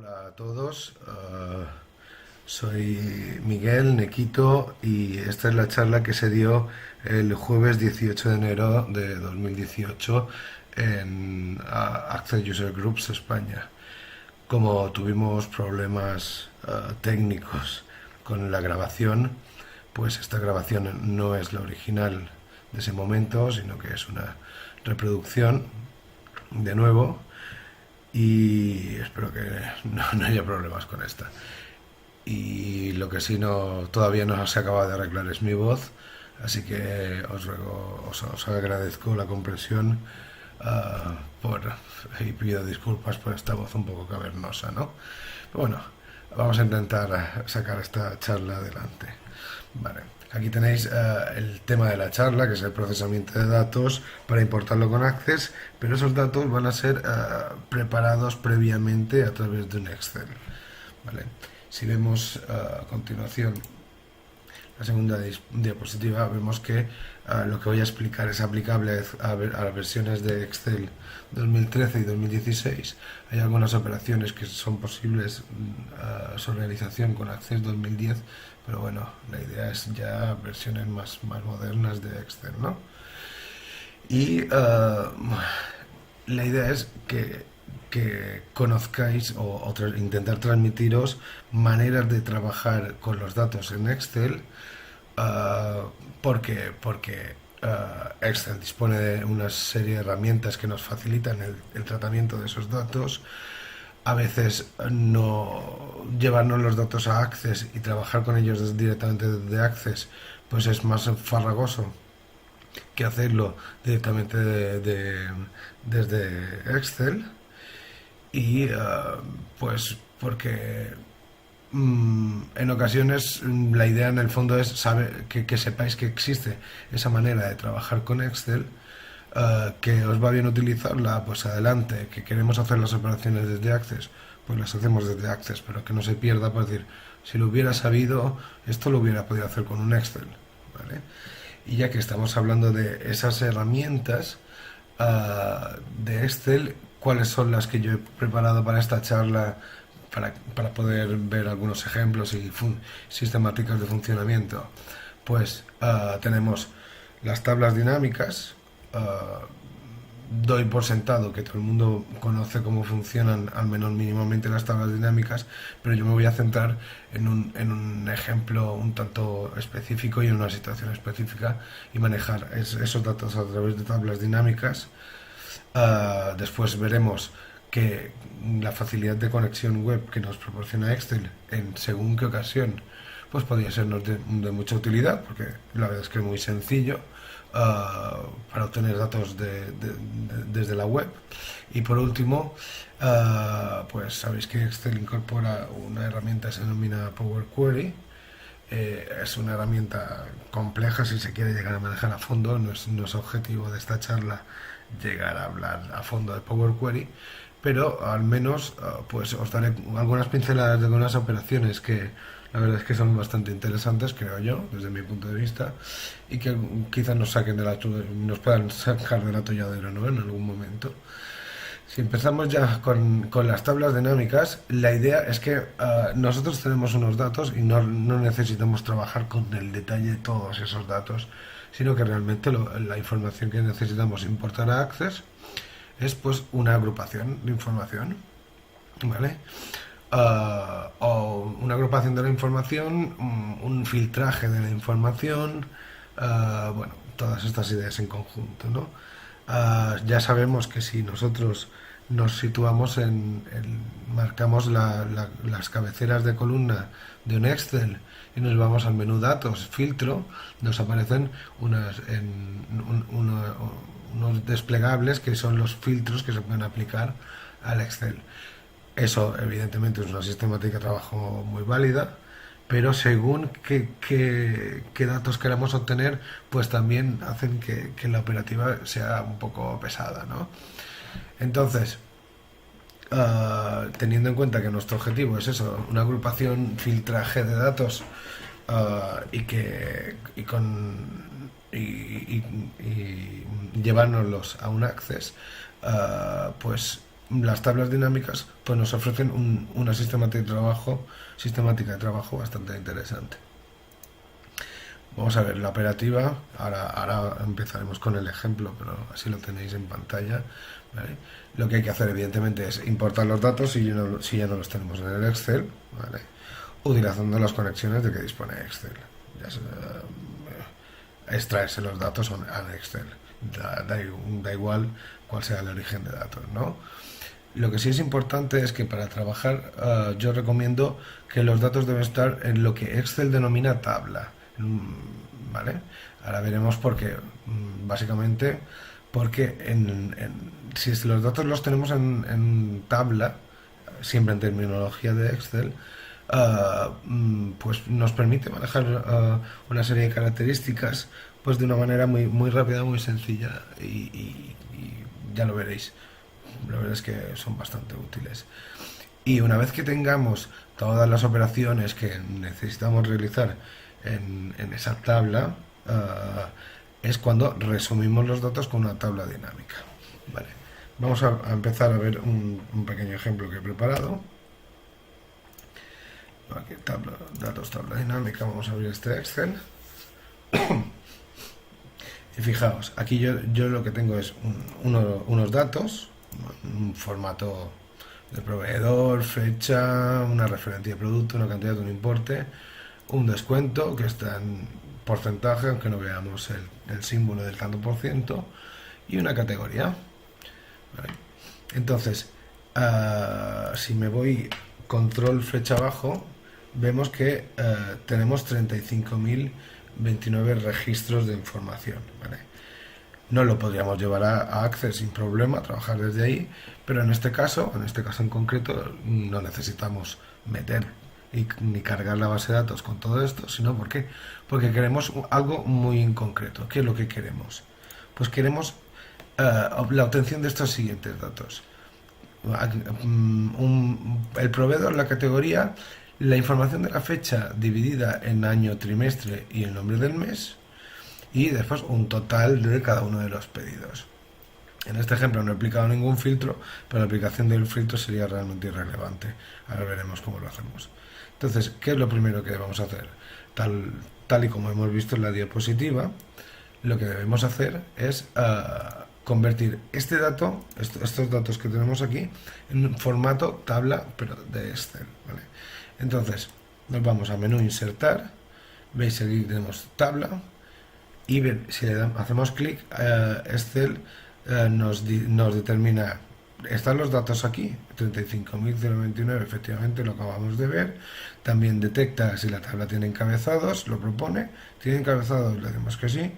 Hola a todos, soy Miguel Nequito y esta es la charla que se dio el jueves 18 de enero de 2018 en Access User Groups España. Como tuvimos problemas técnicos con la grabación, pues esta grabación no es la original de ese momento, sino que es una reproducción de nuevo y espero que no haya problemas con esta. Y lo que sí todavía no se acaba de arreglar es mi voz, así que os ruego, os agradezco la comprensión por, y pido disculpas por esta voz un poco cavernosa, ¿no? Pero bueno, vamos a intentar sacar esta charla adelante. Vale, aquí tenéis el tema de la charla, que es el procesamiento de datos para importarlo con Access, pero esos datos van a ser preparados previamente a través de un Excel. ¿Vale? Si vemos a continuación la segunda diapositiva, vemos que lo que voy a explicar es aplicable a las versiones de Excel 2013 y 2016. Hay algunas operaciones que son posibles su realización con Access 2010, pero bueno, la idea es ya versiones más modernas de Excel, ¿no? Y la idea es que conozcáis intentar transmitiros maneras de trabajar con los datos en Excel, porque Excel dispone de una serie de herramientas que nos facilitan el tratamiento de esos datos. A veces no llevarnos los datos a Access y trabajar con ellos directamente desde Access pues es más farragoso que hacerlo directamente desde Excel. Y pues porque en ocasiones la idea en el fondo es saber que sepáis que existe esa manera de trabajar con Excel, que os va bien utilizarla, pues adelante. Que queremos hacer las operaciones desde Access, pues las hacemos desde Access, pero que no se pierda, por decir, si lo hubiera sabido, esto lo hubiera podido hacer con un Excel, ¿vale? Y ya que estamos hablando de esas herramientas de Excel, ¿cuáles son las que yo he preparado para esta charla para poder ver algunos ejemplos y sistemáticas de funcionamiento? Pues tenemos las tablas dinámicas. Doy por sentado que todo el mundo conoce cómo funcionan al menos mínimamente las tablas dinámicas, pero yo me voy a centrar en un ejemplo un tanto específico y en una situación específica y manejar esos datos a través de tablas dinámicas. Después veremos que la facilidad de conexión web que nos proporciona Excel en según qué ocasión pues podría sernos de mucha utilidad, porque la verdad es que es muy sencillo para obtener datos desde la web. Y por último, pues sabéis que Excel incorpora una herramienta que se denomina Power Query. Es una herramienta compleja si se quiere llegar a manejar a fondo. No es objetivo de esta charla llegar a hablar a fondo de Power Query, pero al menos pues os daré algunas pinceladas de algunas operaciones que la verdad es que son bastante interesantes, creo yo, desde mi punto de vista, y que quizás nos puedan sacar del atolladero, ¿no?, en algún momento. Si empezamos ya con las tablas dinámicas, la idea es que nosotros tenemos unos datos y no necesitamos trabajar con el detalle de todos esos datos, sino que realmente la información que necesitamos importar a Access es pues una agrupación de información, ¿vale? O una agrupación de la información, un filtraje de la información, bueno, todas estas ideas en conjunto, ¿no? Ya sabemos que si nosotros nos situamos marcamos las cabeceras de columna de un Excel y nos vamos al menú datos, filtro, nos aparecen unos desplegables que son los filtros que se pueden aplicar al Excel. Eso evidentemente es una sistemática de trabajo muy válida, pero según qué datos queramos obtener, pues también hacen que la operativa sea un poco pesada, ¿no? Entonces, teniendo en cuenta que nuestro objetivo es eso, una agrupación, filtraje de datos, y llevárnoslos a un Access, pues las tablas dinámicas pues nos ofrecen una sistemática de trabajo bastante interesante. Vamos a ver la operativa. Ahora empezaremos con el ejemplo, pero así lo tenéis en pantalla, ¿vale? Lo que hay que hacer evidentemente es importar los datos si ya no los tenemos en el Excel, ¿vale? Utilizando las conexiones de que dispone Excel. Ya se, extraerse los datos al Excel. Da igual cuál sea el origen de datos, ¿no? Lo que sí es importante es que para trabajar yo recomiendo que los datos deben estar en lo que Excel denomina tabla, ¿vale? Ahora veremos por qué. Básicamente porque si los datos los tenemos en tabla, siempre en terminología de Excel, pues nos permite manejar una serie de características pues de una manera muy rápida, muy sencilla y ya lo veréis. La verdad es que son bastante útiles. Y una vez que tengamos todas las operaciones que necesitamos realizar en esa tabla, es cuando resumimos los datos con una tabla dinámica. Vale. Vamos a empezar a ver un pequeño ejemplo que he preparado. Aquí, tabla dinámica. Vamos a abrir este Excel. Y fijaos, aquí yo lo que tengo es unos datos, un formato de proveedor, fecha, una referencia de producto, una cantidad de un importe, un descuento que está en porcentaje, aunque no veamos el símbolo del tanto por ciento, y una categoría. ¿Vale? Entonces, si me voy control flecha abajo, vemos que tenemos 35.029 registros de información, ¿vale? No lo podríamos llevar a Access sin problema, trabajar desde ahí, pero en este caso en concreto, no necesitamos meter ni cargar la base de datos con todo esto, sino porque queremos algo muy en concreto. ¿Qué es lo que queremos? Pues queremos la obtención de estos siguientes datos. El proveedor, la categoría, la información de la fecha dividida en año, trimestre y el nombre del mes, y después un total de cada uno de los pedidos. En este ejemplo no he aplicado ningún filtro, pero la aplicación del filtro sería realmente irrelevante. Ahora veremos cómo lo hacemos. Entonces, ¿qué es lo primero que vamos a hacer? Tal y como hemos visto en la diapositiva, lo que debemos hacer es convertir este dato, estos datos que tenemos aquí, en un formato tabla, pero de Excel, ¿vale? Entonces, nos vamos a menú insertar, veis aquí tenemos tabla, y si hacemos clic, Excel nos determina, están los datos aquí, 35.029, efectivamente lo acabamos de ver. También detecta si la tabla tiene encabezados, lo propone, tiene encabezados, le decimos que sí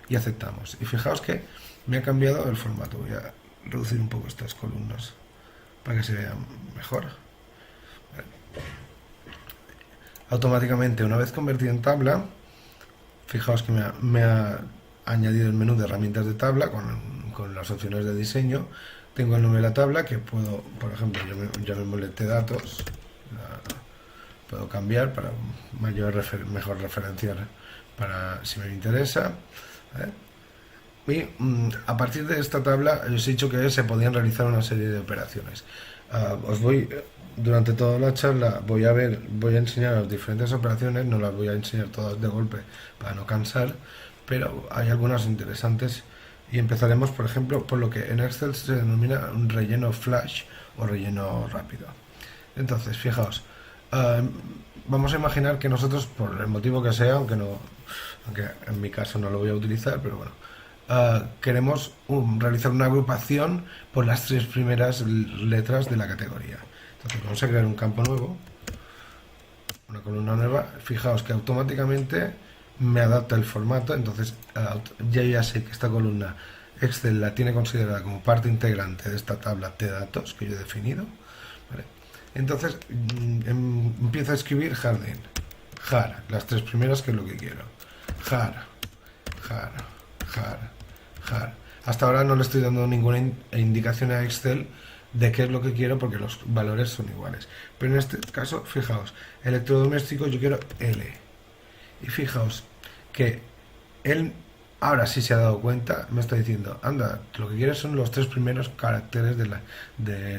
y aceptamos. Y fijaos que me ha cambiado el formato. Voy a reducir un poco estas columnas para que se vean mejor. Automáticamente, una vez convertido en tabla, fijaos que me ha añadido el menú de herramientas de tabla con las opciones de diseño. Tengo el nombre de la tabla que puedo, por ejemplo, llamémosle T-datos, puedo cambiar para mejor referenciar para si me interesa, ¿vale? Y a partir de esta tabla os he dicho que se podían realizar una serie de operaciones. Durante toda la charla voy a enseñar las diferentes operaciones, no las voy a enseñar todas de golpe para no cansar, pero hay algunas interesantes y empezaremos, por ejemplo, por lo que en Excel se denomina un relleno flash o relleno rápido. Entonces, fijaos, vamos a imaginar que nosotros, por el motivo que sea, aunque en mi caso no lo voy a utilizar, pero bueno, queremos realizar una agrupación por las 3 primeras letras de la categoría. Entonces vamos a crear un campo nuevo, una columna nueva. Fijaos que automáticamente me adapta el formato, entonces ya sé que esta columna Excel la tiene considerada como parte integrante de esta tabla de datos que yo he definido, ¿vale? Entonces empiezo a escribir jardín, jar, las 3 primeras, que es lo que quiero, jar. Hasta ahora no le estoy dando ninguna indicación a Excel de qué es lo que quiero porque los valores son iguales. Pero en este caso, fijaos, electrodomésticos yo quiero L. Y fijaos que él Ahora sí se ha dado cuenta, me está diciendo, anda, lo que quieres son los tres primeros caracteres de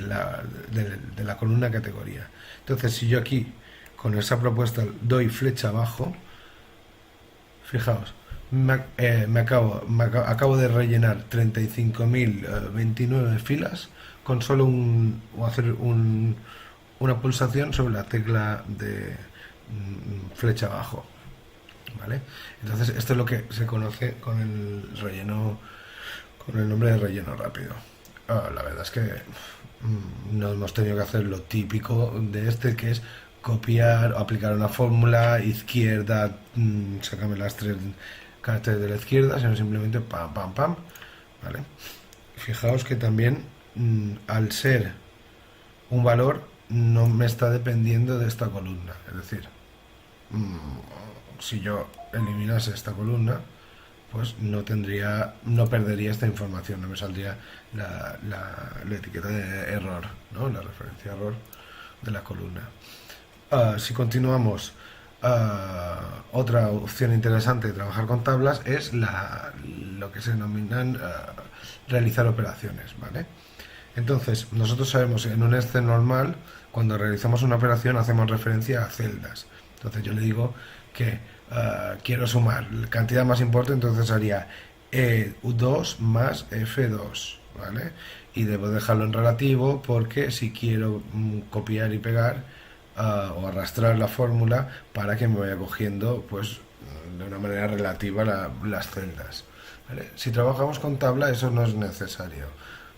la columna categoría. Entonces, si yo aquí con esa propuesta doy flecha abajo, fijaos, acabo de rellenar 35.029 filas con solo o hacer una pulsación sobre la tecla de flecha abajo. ¿Vale? Entonces, esto es lo que se conoce con el relleno, con el nombre de relleno rápido. La verdad es que no hemos tenido que hacer lo típico de este, que es copiar o aplicar una fórmula izquierda, sácame las tres caracteres de la izquierda, sino simplemente pam, pam, pam. ¿Vale? Fijaos que también, al ser un valor, no me está dependiendo de esta columna. Es decir, si yo eliminase esta columna, pues no perdería esta información, no me saldría la etiqueta de error, ¿no? La referencia a error de la columna. Si continuamos, otra opción interesante de trabajar con tablas es lo que se denominan realizar operaciones, ¿vale? Entonces, nosotros sabemos en un Excel normal, cuando realizamos una operación hacemos referencia a celdas. Entonces yo le digo que quiero sumar la cantidad más importante, entonces haría E2 más F2, ¿vale? Y debo dejarlo en relativo porque si quiero copiar y pegar o arrastrar la fórmula para que me vaya cogiendo pues de una manera relativa las celdas, ¿vale? Si trabajamos con tabla eso no es necesario.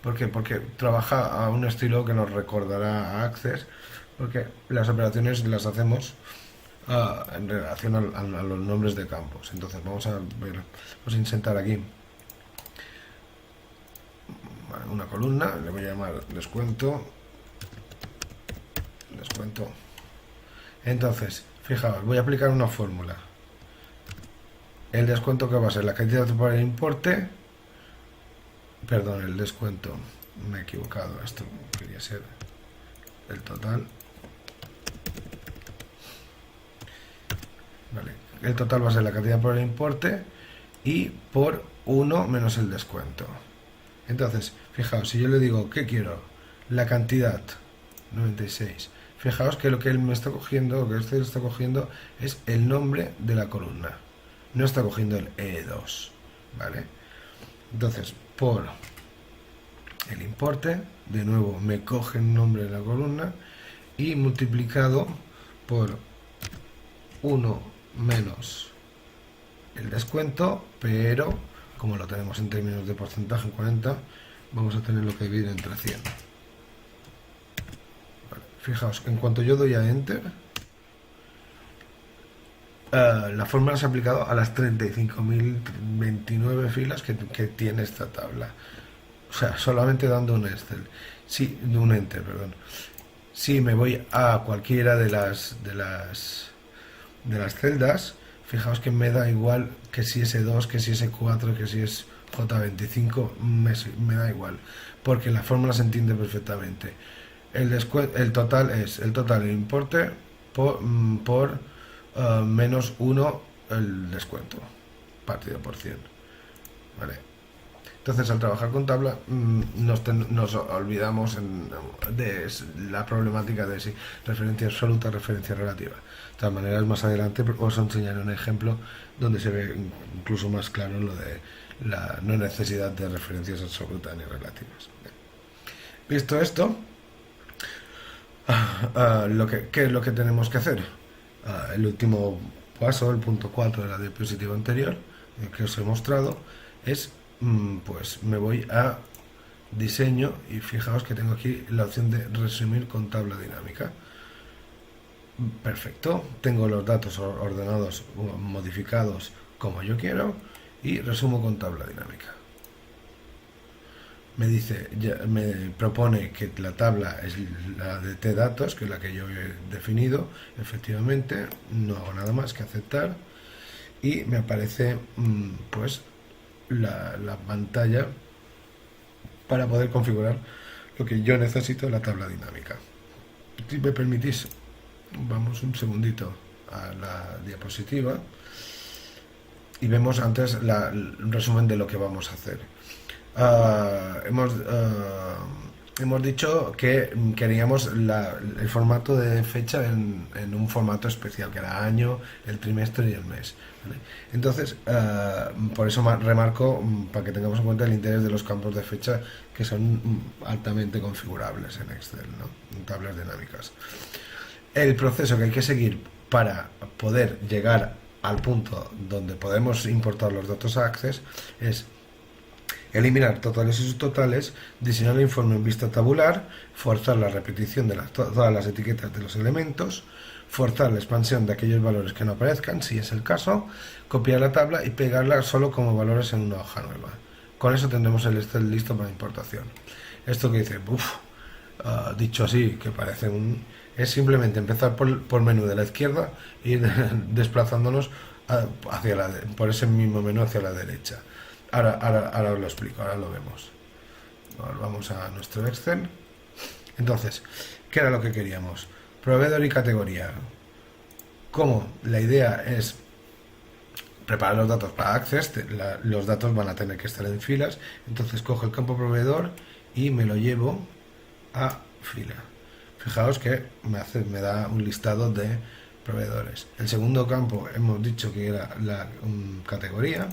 ¿Por qué? Porque trabaja a un estilo que nos recordará a Access, porque las operaciones las hacemos en relación a los nombres de campos. Entonces vamos a insertar aquí una columna, le voy a llamar descuento. Entonces, fijaos, voy a aplicar una fórmula. El descuento que va a ser la cantidad por el importe, perdón, el descuento, me he equivocado, esto quería ser el total. Vale. El total va a ser la cantidad por el importe y por 1 menos el descuento. Entonces, fijaos, si yo le digo, ¿qué quiero? La cantidad, 96. Fijaos que lo que él me está cogiendo, lo que este está cogiendo, es el nombre de la columna. No está cogiendo el E2, ¿vale? Entonces, por el importe, de nuevo me coge el nombre de la columna y multiplicado por 1 menos el descuento, pero como lo tenemos en términos de porcentaje en 40, vamos a tenerlo que dividir entre 100. Vale. Fijaos, en cuanto yo doy a Enter, la fórmula se ha aplicado a las 35.029 filas que tiene esta tabla. O sea, solamente dando un Enter. Sí, un Enter, perdón. Si me voy a cualquiera de las celdas, fijaos que me da igual que si es E2, que si es E4, que si es J25, me da igual, porque la fórmula se entiende perfectamente. El total es el total del importe por menos 1 el descuento, partido por 100. ¿Vale? Entonces, al trabajar con tabla, nos olvidamos de la problemática de si referencia absoluta o referencia relativa. De todas maneras, más adelante os enseñaré un ejemplo donde se ve incluso más claro lo de la no necesidad de referencias absolutas ni relativas. Visto esto, ¿qué es lo que tenemos que hacer? El último paso, el punto 4 de la diapositiva anterior, que os he mostrado, es pues me voy a diseño y fijaos que tengo aquí la opción de resumir con tabla dinámica. Perfecto, tengo los datos ordenados o modificados como yo quiero y resumo con tabla dinámica. Me propone que la tabla es la de tdatos, que es la que yo he definido. Efectivamente, no hago nada más que aceptar y me aparece pues la pantalla para poder configurar lo que yo necesito en la tabla dinámica. Si me permitís, vamos un segundito a la diapositiva y vemos antes el resumen de lo que vamos a hacer. Hemos dicho que queríamos el formato de fecha en un formato especial, que era año, el trimestre y el mes. ¿Vale? Entonces, por eso remarco, para que tengamos en cuenta el interés de los campos de fecha, que son altamente configurables en Excel, ¿no? En tablas dinámicas. El proceso que hay que seguir para poder llegar al punto donde podemos importar los datos a Access es eliminar totales y subtotales, diseñar el informe en vista tabular, forzar la repetición de todas las etiquetas de los elementos, forzar la expansión de aquellos valores que no aparezcan, si es el caso, copiar la tabla y pegarla solo como valores en una hoja nueva. Con eso tendremos el Excel listo para importación. Esto que dice, dicho así, que parece es simplemente empezar por menú de la izquierda e ir desplazándonos por ese mismo menú hacia la derecha. Ahora os lo explico, ahora lo vemos. Ahora vamos a nuestro Excel. Entonces, ¿qué era lo que queríamos? Proveedor y categoría. Como la idea es preparar los datos para Access, los datos van a tener que estar en filas, entonces cojo el campo proveedor y me lo llevo a fila. Fijaos que me da un listado de proveedores. El segundo campo hemos dicho que era la categoría,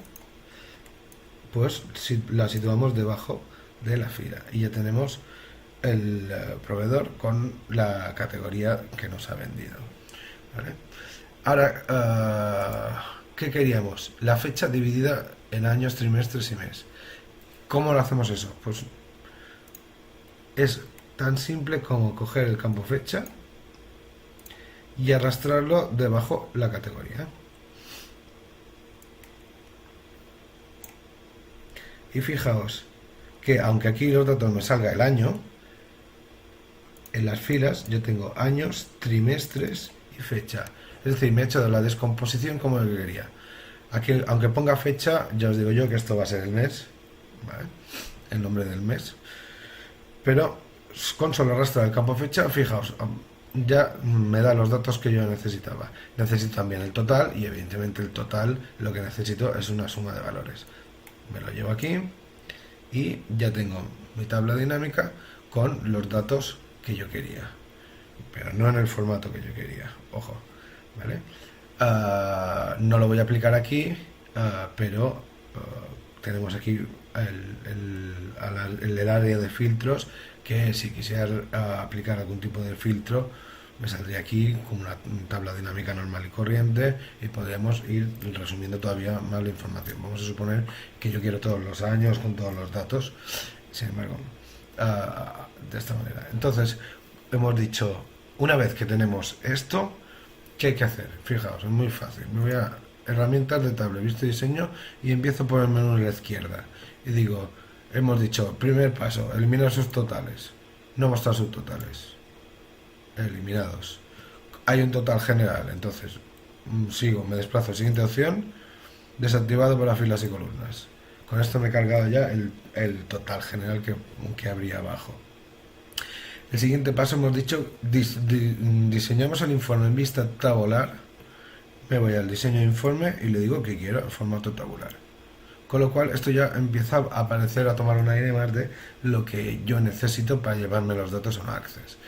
pues la situamos debajo de la fila y ya tenemos el proveedor con la categoría que nos ha vendido. ¿Vale? Ahora, ¿qué queríamos? La fecha dividida en años, trimestres y mes. ¿Cómo lo hacemos eso? Pues es tan simple como coger el campo fecha y arrastrarlo debajo la categoría. Y fijaos que aunque aquí los datos me salga el año, en las filas yo tengo años, trimestres y fecha. Es decir, me he hecho de la descomposición como yo quería. Aquí, aunque ponga fecha, ya os digo yo que esto va a ser el mes, ¿vale? El nombre del mes. Pero con solo arrastrar el campo fecha, fijaos, ya me da los datos que yo necesitaba. Necesito también el total y evidentemente el total lo que necesito es una suma de valores. Me lo llevo aquí y ya tengo mi tabla dinámica con los datos que yo quería, pero no en el formato que yo quería, ojo, ¿vale? No lo voy a aplicar aquí, pero tenemos aquí el área de filtros, que si quisiera aplicar algún tipo de filtro me saldría aquí como una tabla dinámica normal y corriente y podríamos ir resumiendo todavía más la información. Vamos a suponer que yo quiero todos los años con todos los datos, sin embargo, de esta manera. Entonces, hemos dicho, una vez que tenemos esto, ¿qué hay que hacer? Fijaos, es muy fácil. Me voy a herramientas de tabla, visto diseño y empiezo por el menú de la izquierda. Y digo, hemos dicho, primer paso, eliminar sus totales, no mostrar subtotales. Eliminados. Hay un total general, entonces sigo, me desplazo a siguiente opción, desactivado por las filas y columnas. Con esto me he cargado ya el total general que habría abajo. El siguiente paso hemos dicho, diseñamos el informe en vista tabular. Me voy al diseño de informe y le digo que quiero el formato tabular. Con lo cual esto ya empieza a aparecer, a tomar un aire más de lo que yo necesito para llevarme los datos a un Access.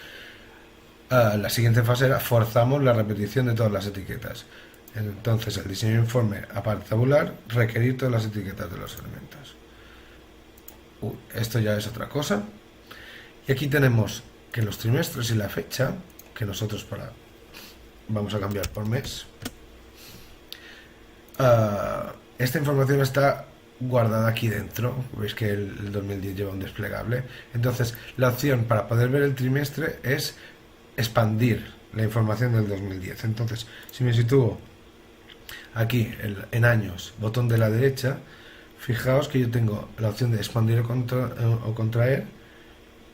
La siguiente fase era forzamos la repetición de todas las etiquetas. Entonces el diseño de informe, aparte tabular, requerir todas las etiquetas de los elementos. Esto ya es otra cosa. Y aquí tenemos que los trimestres y la fecha, que nosotros vamos a cambiar por mes. Esta información está guardada aquí dentro. Veis que el 2010 lleva un desplegable. Entonces la opción para poder ver el trimestre es expandir la información del 2010. Entonces, si me sitúo aquí en años, botón de la derecha, fijaos que yo tengo la opción de expandir o contraer,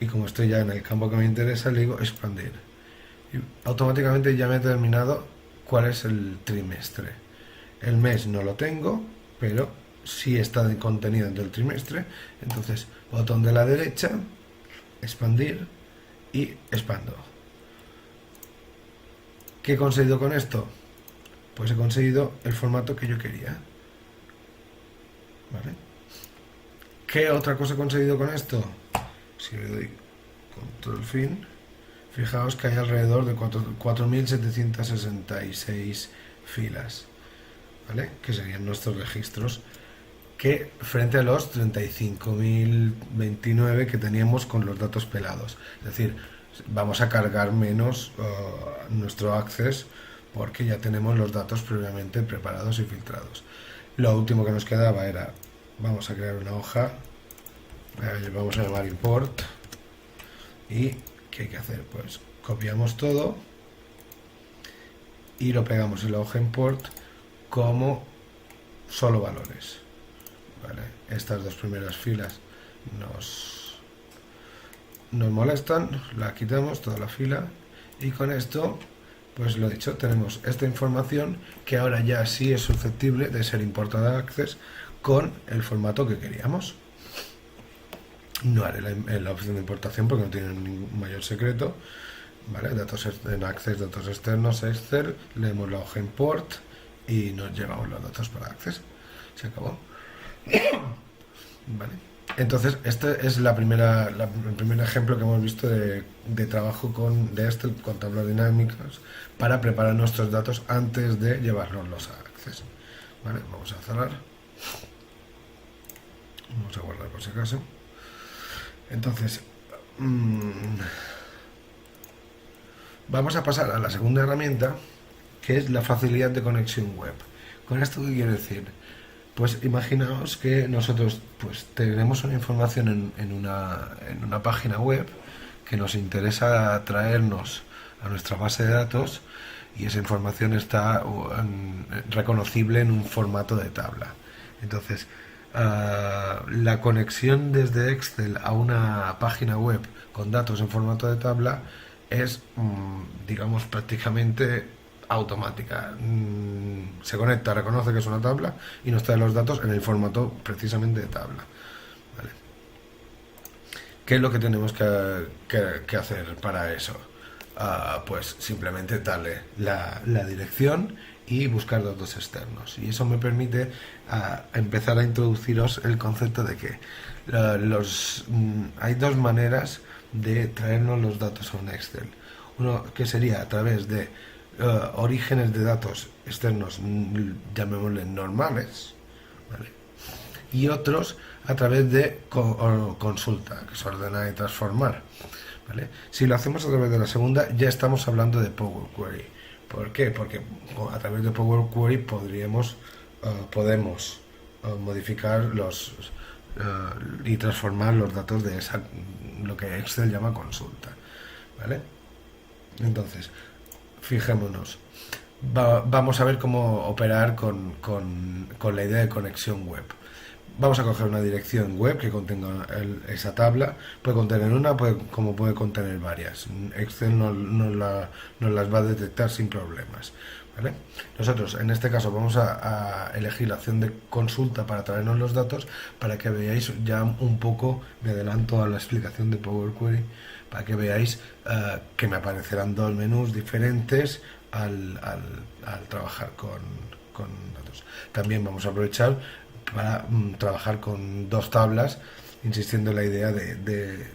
y como estoy ya en el campo que me interesa, le digo expandir. Y automáticamente ya me ha determinado cuál es el trimestre. El mes no lo tengo, pero sí está contenido dentro del trimestre. Entonces, botón de la derecha, expandir y expando. ¿Qué he conseguido con esto? Pues he conseguido el formato que yo quería. ¿vale? ¿Qué otra cosa he conseguido con esto? Si le doy control fin, fijaos que hay alrededor de 4.766 filas, ¿vale? Que serían nuestros registros, que frente a los 35.029 que teníamos con los datos pelados. Es decir, vamos a cargar menos nuestro Access porque ya tenemos los datos previamente preparados y filtrados. Lo último que nos quedaba era, vamos a crear una hoja, vamos a llamar import, y ¿qué hay que hacer? Pues copiamos todo y lo pegamos en la hoja import como solo valores. Vale, estas dos primeras filas nos molestan, la quitamos toda la fila, y con esto, pues lo dicho, tenemos esta información que ahora ya sí es susceptible de ser importada a Access con el formato que queríamos. No haré la opción de importación porque no tiene ningún mayor secreto, ¿vale? Datos en Access, datos externos, Excel, leemos la hoja import y nos llevamos los datos para Access. Se acabó. Vale. Entonces, este es el primer ejemplo que hemos visto de trabajo de Excel con tablas dinámicas para preparar nuestros datos antes de llevarlos a Access. Vale, vamos a cerrar. Vamos a guardar por si acaso. Entonces, vamos a pasar a la segunda herramienta, que es la facilidad de conexión web. ¿Con esto qué quiere decir? Pues imaginaos que nosotros pues tenemos una información en una página web que nos interesa traernos a nuestra base de datos, y esa información está reconocible en un formato de tabla. Entonces, la conexión desde Excel a una página web con datos en formato de tabla es, digamos, prácticamente automática. Se conecta, reconoce que es una tabla y nos trae los datos en el formato precisamente de tabla. ¿Vale? ¿Qué es lo que tenemos que hacer para eso? Pues simplemente darle la dirección y buscar datos externos, y eso me permite empezar a introduciros el concepto de que hay dos maneras de traernos los datos a un Excel. Uno que sería a través de orígenes de datos externos, llamémosle normales, ¿vale? Y otros a través de consulta, que es ordenar y transformar, ¿vale? Si lo hacemos a través de la segunda, ya estamos hablando de Power Query. ¿Por qué? Porque a través de Power Query podemos modificar y transformar los datos de lo que Excel llama consulta, ¿vale? Entonces, fijémonos. Vamos a ver cómo operar con la idea de conexión web. Vamos a coger una dirección web que contenga esa tabla. Puede contener una, como puede contener varias. Excel nos las va a detectar sin problemas, ¿vale? Nosotros en este caso vamos a elegir la opción de consulta para traernos los datos, para que veáis ya un poco, me adelanto a la explicación de Power Query, para que veáis que me aparecerán dos menús diferentes al trabajar con datos. También vamos a aprovechar para trabajar con dos tablas, insistiendo en la idea de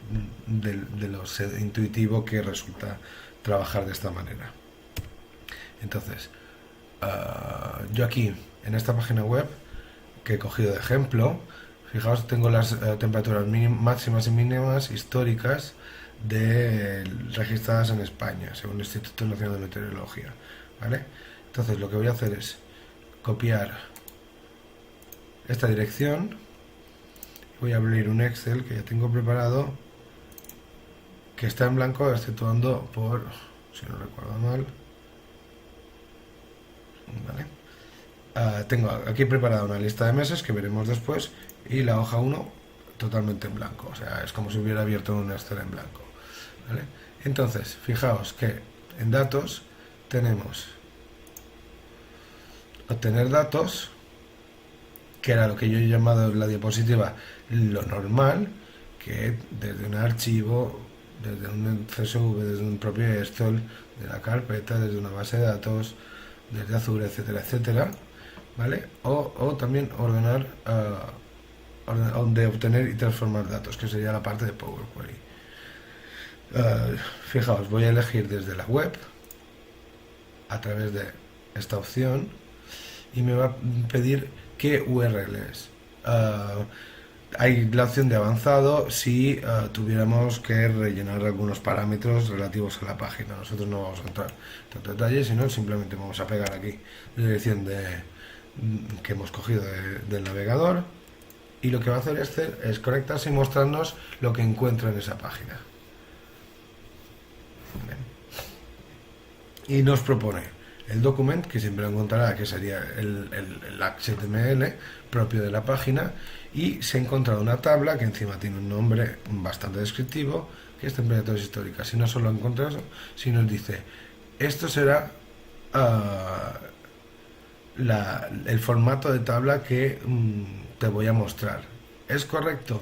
lo intuitivo que resulta trabajar de esta manera. Entonces, yo aquí en esta página web que he cogido de ejemplo, fijaos, tengo las temperaturas máximas y mínimas históricas registradas en España según el Instituto Nacional de Meteorología, ¿vale? Entonces lo que voy a hacer es copiar esta dirección, voy a abrir un Excel que ya tengo preparado, que está en blanco exceptuando por, si no recuerdo mal, ¿vale? Tengo aquí preparada una lista de meses que veremos después, y la hoja 1 totalmente en blanco, o sea, es como si hubiera abierto un Excel en blanco, ¿vale? Entonces, fijaos que en datos tenemos obtener datos, que era lo que yo he llamado en la diapositiva lo normal, que desde un archivo, desde un CSV, desde un propio Excel, de la carpeta, desde una base de datos, desde Azure, etcétera, etcétera, ¿vale? O también ordenar de obtener y transformar datos, que sería la parte de Power Query. Fijaos, voy a elegir desde la web a través de esta opción y me va a pedir qué URL es. Hay la opción de avanzado si tuviéramos que rellenar algunos parámetros relativos a la página. Nosotros no vamos a entrar en tanto detalle, sino simplemente vamos a pegar aquí la dirección que hemos cogido del navegador, y lo que va a hacer es conectarse y mostrarnos lo que encuentra en esa página. Bien. Y nos propone el document, que siempre encontrará, que sería el HTML propio de la página, y se ha encontrado una tabla que encima tiene un nombre bastante descriptivo, que es temperaturas históricas. Y no solo encuentra eso, sino nos dice, esto será el formato de tabla que te voy a mostrar. ¿Es correcto?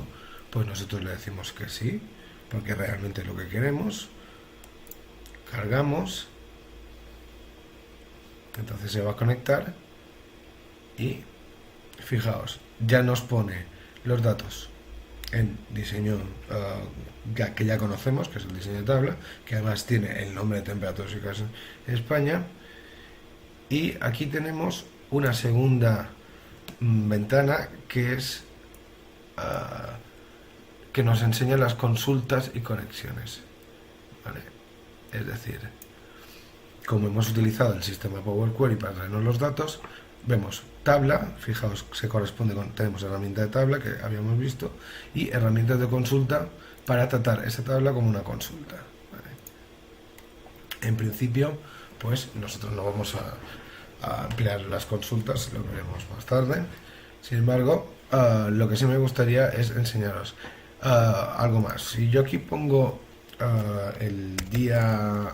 Pues nosotros le decimos que sí, porque realmente es lo que queremos. Cargamos, entonces se va a conectar y fijaos, ya nos pone los datos en diseño que ya conocemos, que es el diseño de tabla, que además tiene el nombre de temperaturas históricas en España. Y aquí tenemos una segunda ventana que es que nos enseña las consultas y conexiones, ¿vale? Es decir, como hemos utilizado el sistema Power Query para traernos los datos, vemos tabla, fijaos, se corresponde con, tenemos herramienta de tabla que habíamos visto, y herramientas de consulta para tratar esa tabla como una consulta, ¿vale? En principio, pues nosotros no vamos a ampliar las consultas, lo veremos más tarde. Sin embargo, lo que sí me gustaría es enseñaros algo más. Si yo aquí pongo el día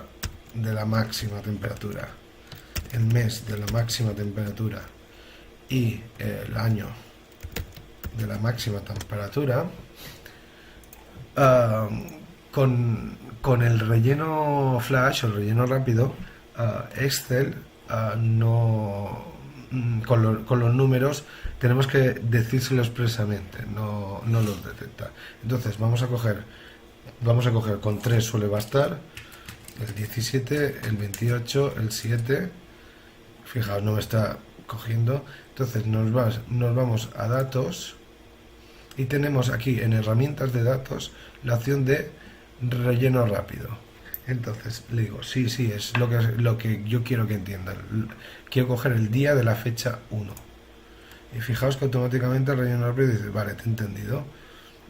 de la máxima temperatura, el mes de la máxima temperatura y el año de la máxima temperatura, con el relleno flash o el relleno rápido, Excel con los números tenemos que decírselo expresamente, no los detecta. Entonces vamos a coger con 3 suele bastar, el 17, el 28, el 7, fijaos, no me está cogiendo. Entonces nos vamos a datos y tenemos aquí en herramientas de datos la opción de relleno rápido. Entonces le digo, sí, es lo que yo quiero que entiendan. Quiero coger el día de la fecha 1. Y fijaos que automáticamente el relleno rápido dice, vale, te he entendido.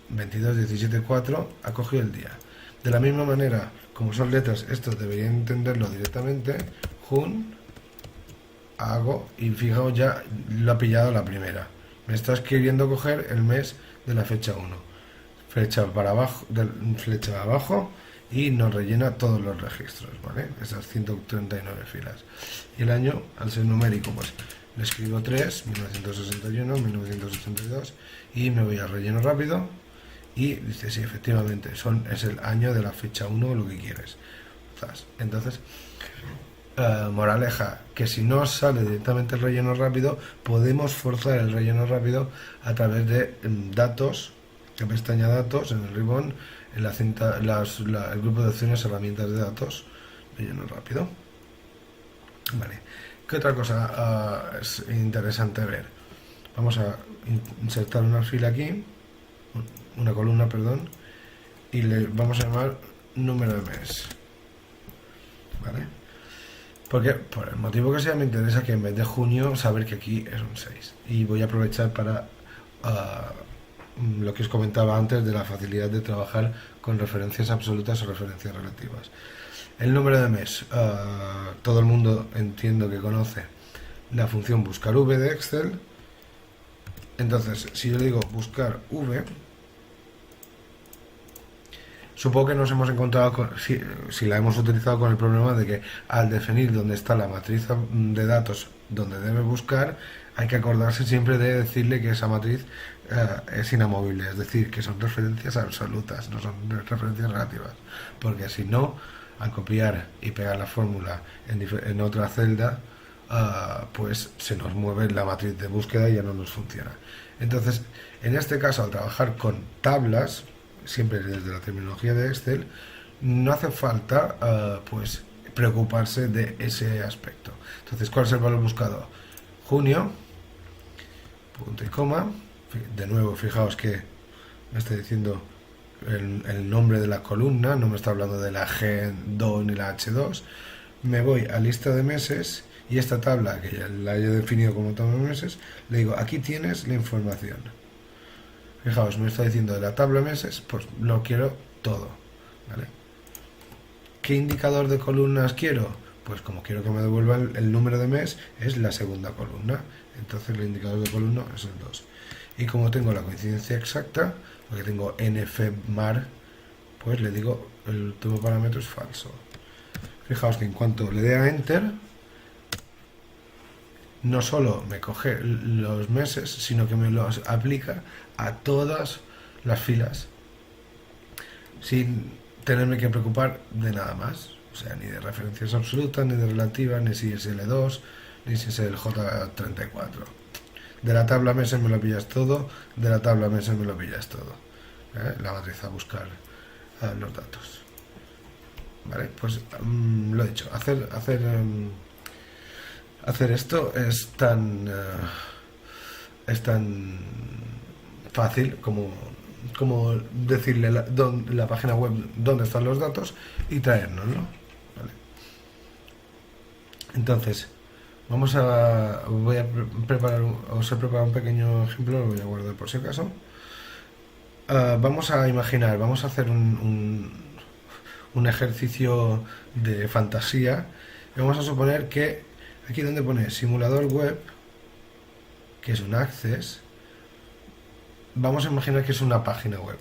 22, 17, 4, ha cogido el día. De la misma manera, como son letras, esto deberían entenderlo directamente. Jun, hago, y fijaos, ya lo ha pillado la primera. Me estás queriendo coger el mes de la fecha 1. Flecha para abajo, flecha abajo, y nos rellena todos los registros, ¿vale? Esas 139 filas. Y el año, al ser numérico, pues le escribo 3, 1961, 1982, y me voy al relleno rápido, y dice, sí, efectivamente, es el año de la fecha 1, lo que quieres. Entonces, moraleja, que si no sale directamente el relleno rápido, podemos forzar el relleno rápido a través de datos, en pestaña datos, en el ribbon, en la cinta, el grupo de opciones herramientas de datos, relleno rápido. Vale. ¿Qué otra cosa es interesante ver? Vamos a insertar una fila aquí, una columna, perdón, y le vamos a llamar número de mes, ¿vale? Porque por el motivo que sea me interesa que en vez de junio saber que aquí es un 6, y voy a aprovechar para lo que os comentaba antes de la facilidad de trabajar con referencias absolutas o referencias relativas. El número de mes, todo el mundo entiendo que conoce la función buscar v de Excel. Entonces, si yo digo buscar v, supongo que nos hemos encontrado si la hemos utilizado con el problema de que al definir dónde está la matriz de datos donde debe buscar, hay que acordarse siempre de decirle que esa matriz es inamovible, es decir, que son referencias absolutas, no son referencias relativas, porque si no, al copiar y pegar la fórmula en otra celda, pues se nos mueve la matriz de búsqueda y ya no nos funciona. Entonces, en este caso, al trabajar con tablas, siempre desde la terminología de Excel, no hace falta pues preocuparse de ese aspecto. Entonces, ¿cuál es el valor buscado? Junio, punto y coma. De nuevo, fijaos que me está diciendo el nombre de la columna, no me está hablando de la G2 ni la H2. Me voy a lista de meses y esta tabla, que ya la he definido como tabla de meses, le digo, aquí tienes la información. Fijaos, me está diciendo de la tabla meses, pues lo quiero todo, ¿vale? ¿Qué indicador de columnas quiero? Pues como quiero que me devuelva el número de mes, es la segunda columna. Entonces el indicador de columna es el 2. Y como tengo la coincidencia exacta, porque tengo nfmar, pues le digo el último parámetro es falso. Fijaos que en cuanto le dé a Enter, no solo me coge los meses, sino que me los aplica a todas las filas, sin tenerme que preocupar de nada más. O sea, ni de referencias absolutas, ni de relativas, ni si es L2, ni si es el J34. De la tabla meses me lo pillas todo, de la tabla meses me lo pillas todo. La matriz a buscar los datos. Vale, pues lo he dicho, hacer esto es tan fácil como decirle la página web dónde están los datos y traérnoslo, ¿vale? Entonces os he preparado un pequeño ejemplo, lo voy a guardar por si acaso. Vamos a imaginar, vamos a hacer un ejercicio de fantasía y vamos a suponer que aquí donde pone simulador web, que es un access, vamos a imaginar que es una página web,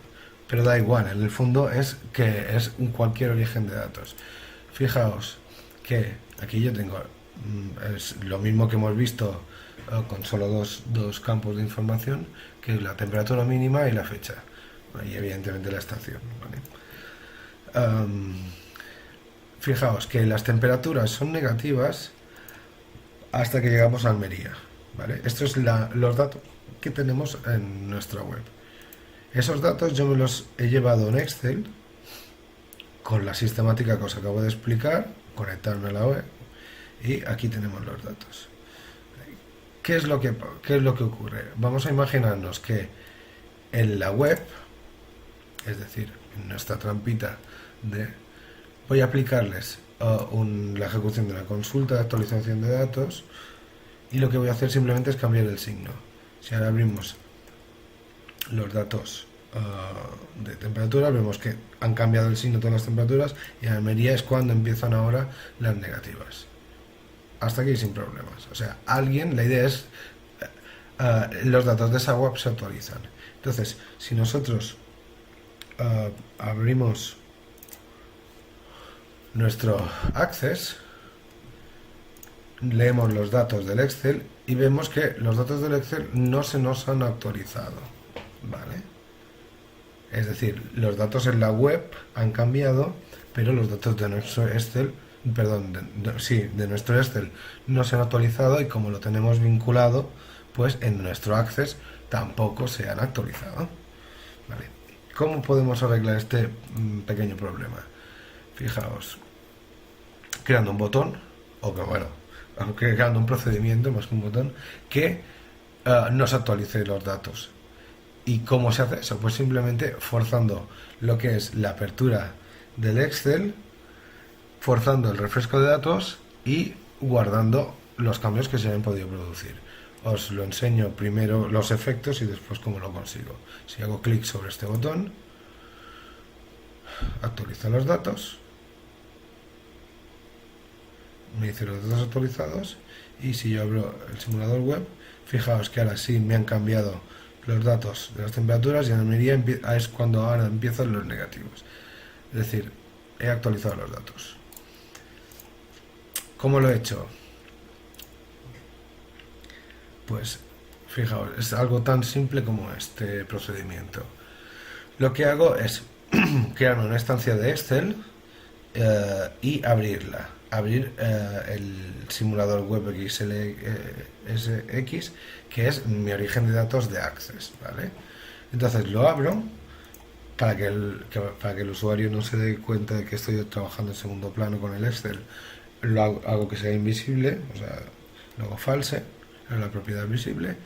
pero da igual, en el fondo es que es cualquier origen de datos. Fijaos que aquí yo tengo es lo mismo que hemos visto con solo dos campos de información, que es la temperatura mínima y la fecha, y evidentemente la estación, ¿vale? Fijaos que las temperaturas son negativas hasta que llegamos a Almería, ¿vale? Estos son los datos que tenemos en nuestra web. Esos datos yo me los he llevado en Excel con la sistemática que os acabo de explicar, conectarme a la web, y aquí tenemos los datos. ¿Qué es lo que ocurre? Vamos a imaginarnos que en la web, es decir, en nuestra trampita voy a aplicarles la ejecución de una consulta de actualización de datos, y lo que voy a hacer simplemente es cambiar el signo. Si ahora abrimos los datos de temperatura, vemos que han cambiado el signo todas las temperaturas, y en Almería es cuando empiezan ahora las negativas. Hasta aquí sin problemas. O sea, la idea es los datos de esa web se actualizan. Entonces, si nosotros abrimos nuestro Access, leemos los datos del Excel y vemos que los datos del Excel no se nos han actualizado, ¿vale? Es decir, los datos en la web han cambiado, pero los datos de nuestro Excel, perdón, de nuestro Excel no se han actualizado, y como lo tenemos vinculado, pues en nuestro Access tampoco se han actualizado, ¿vale? ¿Cómo podemos arreglar este pequeño problema? Fijaos, creando un botón, o que bueno, creando un procedimiento más que un botón que nos actualice los datos. ¿Y cómo se hace eso? Pues simplemente forzando lo que es la apertura del Excel, forzando el refresco de datos y guardando los cambios que se hayan podido producir. Os lo enseño primero los efectos y después cómo lo consigo. Si hago clic sobre este botón, actualiza los datos, me dice los datos actualizados, y si yo abro el simulador web, fijaos que ahora sí me han cambiado los datos de las temperaturas, y en Almería es cuando ahora empiezan los negativos. Es decir, he actualizado los datos. ¿Cómo lo he hecho? Pues fijaos, es algo tan simple como este procedimiento. Lo que hago es crearme una instancia de Excel y abrirla. abrir el simulador WebXLSX, que es mi origen de datos de Access, ¿vale? Entonces lo abro para que el usuario no se dé cuenta de que estoy trabajando en segundo plano con el Excel. Hago que sea invisible, o sea, lo hago false en la propiedad visible,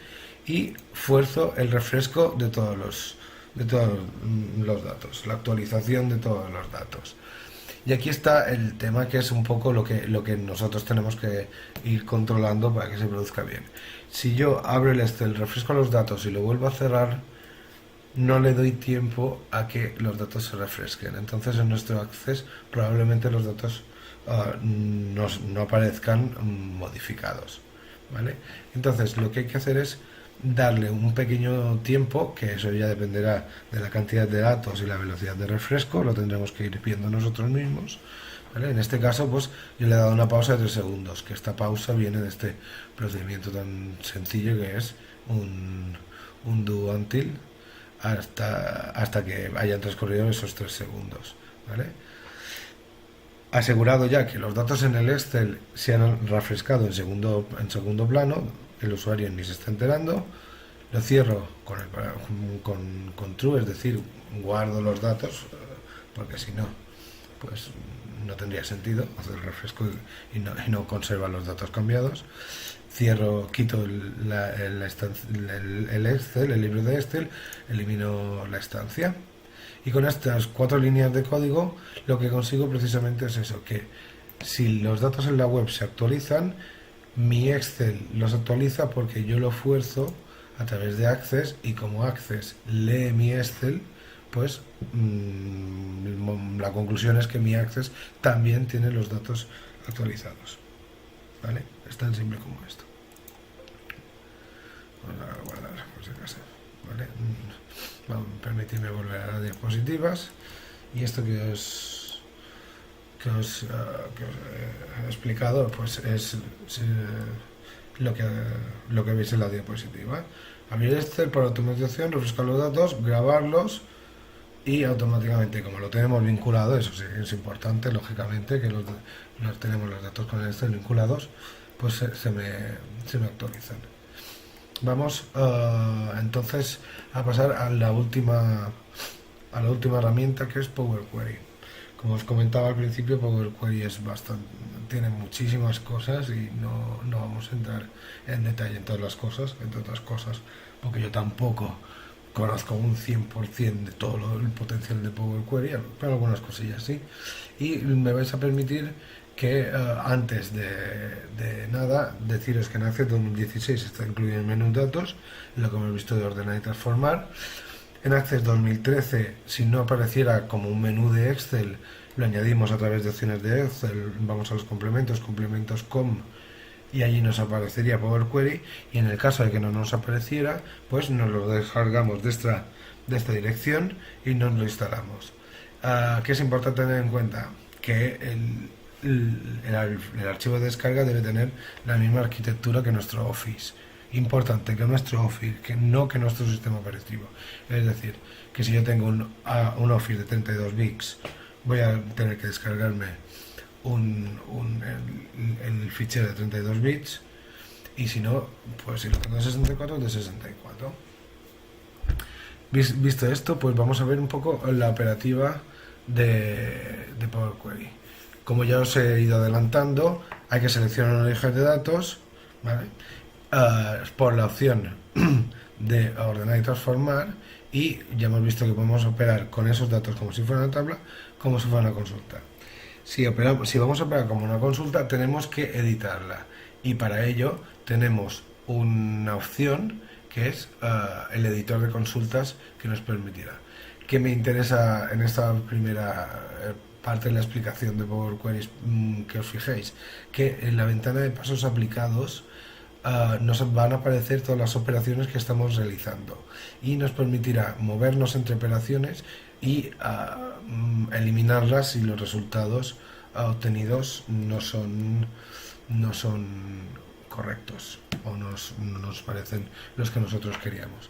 y fuerzo el refresco de todos los datos, la actualización de todos los datos. Y aquí está el tema, que es un poco lo que nosotros tenemos que ir controlando para que se produzca bien. Si yo abro el Excel, refresco los datos y lo vuelvo a cerrar, no le doy tiempo a que los datos se refresquen. Entonces en nuestro Access probablemente los datos no aparezcan modificados, ¿vale? Entonces lo que hay que hacer es darle un pequeño tiempo, que eso ya dependerá de la cantidad de datos y la velocidad de refresco, lo tendremos que ir viendo nosotros mismos, ¿vale? En este caso, pues yo le he dado una pausa de 3 segundos, que esta pausa viene de este procedimiento tan sencillo que es un do until, hasta que hayan transcurrido esos 3 segundos, ¿vale? Asegurado ya que los datos en el Excel se han refrescado en segundo plano, el usuario ni se está enterando, lo cierro con true, es decir, guardo los datos, porque si no, pues no tendría sentido hacer el refresco y no conserva los datos cambiados. Cierro, quito el Excel, el libro de Excel, elimino la estancia. Y con estas 4 líneas de código lo que consigo precisamente es eso, que si los datos en la web se actualizan, mi Excel los actualiza porque yo lo fuerzo a través de Access, y como Access lee mi Excel, pues la conclusión es que mi Access también tiene los datos actualizados, ¿vale? Es tan simple como esto. Vamos a guardar, por si acaso, ¿vale? Permitidme volver a las diapositivas, y esto que os he explicado pues es lo que veis en la diapositiva. Abrir Excel por automatización, refrescar los datos, grabarlos, y automáticamente, como lo tenemos vinculado, eso sí es importante, lógicamente, que tenemos los datos con el Excel vinculados, pues se me actualizan. Vamos entonces a pasar a la última herramienta, que es Power Query. Como os comentaba al principio, Power Query tiene muchísimas cosas, y no vamos a entrar en detalle en todas las cosas, entre otras cosas, porque yo tampoco conozco un 100% de todo el potencial de Power Query, pero algunas cosillas sí. Y me vais a permitir que antes de nada deciros que en Access 2016 está incluido el menú datos, lo que hemos visto de ordenar y transformar. En Access 2013, si no apareciera como un menú de Excel, lo añadimos a través de opciones de Excel. Vamos a los complementos com, y allí nos aparecería Power Query, y en el caso de que no nos apareciera, pues nos lo descargamos de esta dirección y nos lo instalamos. ¿Qué es importante tener en cuenta? Que el archivo de descarga debe tener la misma arquitectura que nuestro Office. Importante, que nuestro Office, que nuestro sistema operativo. Es decir, que si yo tengo un Office de 32 bits, voy a tener que descargarme el fichero de 32 bits, y si no, pues si lo tengo de 64, de 64. Visto esto, pues vamos a ver un poco la operativa de Power Query. Como ya os he ido adelantando, hay que seleccionar un origen de datos, ¿vale? Por la opción de ordenar y transformar, y ya hemos visto que podemos operar con esos datos como si fuera una tabla, como si fuera una consulta. Si vamos a operar como una consulta, tenemos que editarla, y para ello tenemos una opción que es el editor de consultas, que nos permitirá. ¿Qué me interesa en esta primera parte de la explicación de Power Query? Que os fijéis que en la ventana de pasos aplicados nos van a aparecer todas las operaciones que estamos realizando, y nos permitirá movernos entre operaciones y eliminarlas si los resultados obtenidos no son correctos, o no nos parecen los que nosotros queríamos.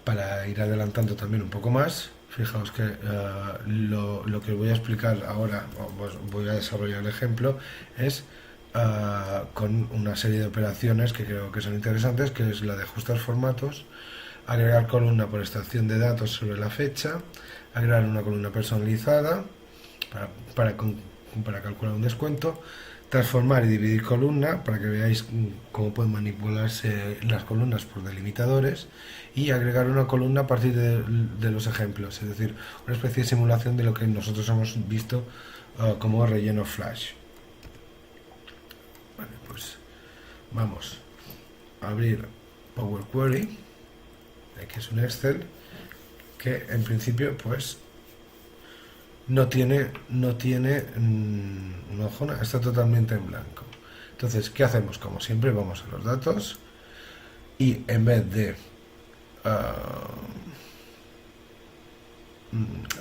Para ir adelantando también un poco más, Fijaos que lo que os voy a explicar ahora, os voy a desarrollar el ejemplo, es con una serie de operaciones que creo que son interesantes, que es la de ajustar formatos, agregar columna por extracción de datos sobre la fecha, agregar una columna personalizada para, para, para calcular un descuento, transformar y dividir columna para que veáis cómo pueden manipularse las columnas por delimitadores, y agregar una columna a partir de los ejemplos, es decir, una especie de simulación de lo que nosotros hemos visto como relleno flash. Vale, pues vamos a abrir Power Query, que es un Excel que en principio pues no tiene una hoja, está totalmente en blanco. Entonces, ¿qué hacemos? Como siempre, vamos a los datos y en vez de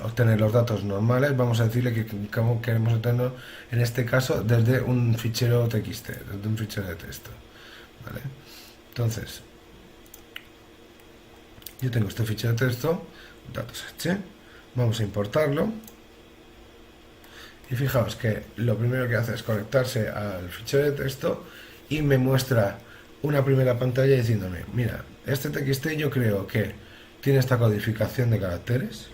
obtener los datos normales, vamos a decirle que queremos obtenerlo, en este caso, desde un fichero TXT, desde un fichero de texto. ¿Vale? Entonces, yo tengo este fichero de texto, datos H, vamos a importarlo. Y fijaos que lo primero que hace es conectarse al fichero de texto y me muestra una primera pantalla diciéndome, mira, este TXT yo creo que tiene esta codificación de caracteres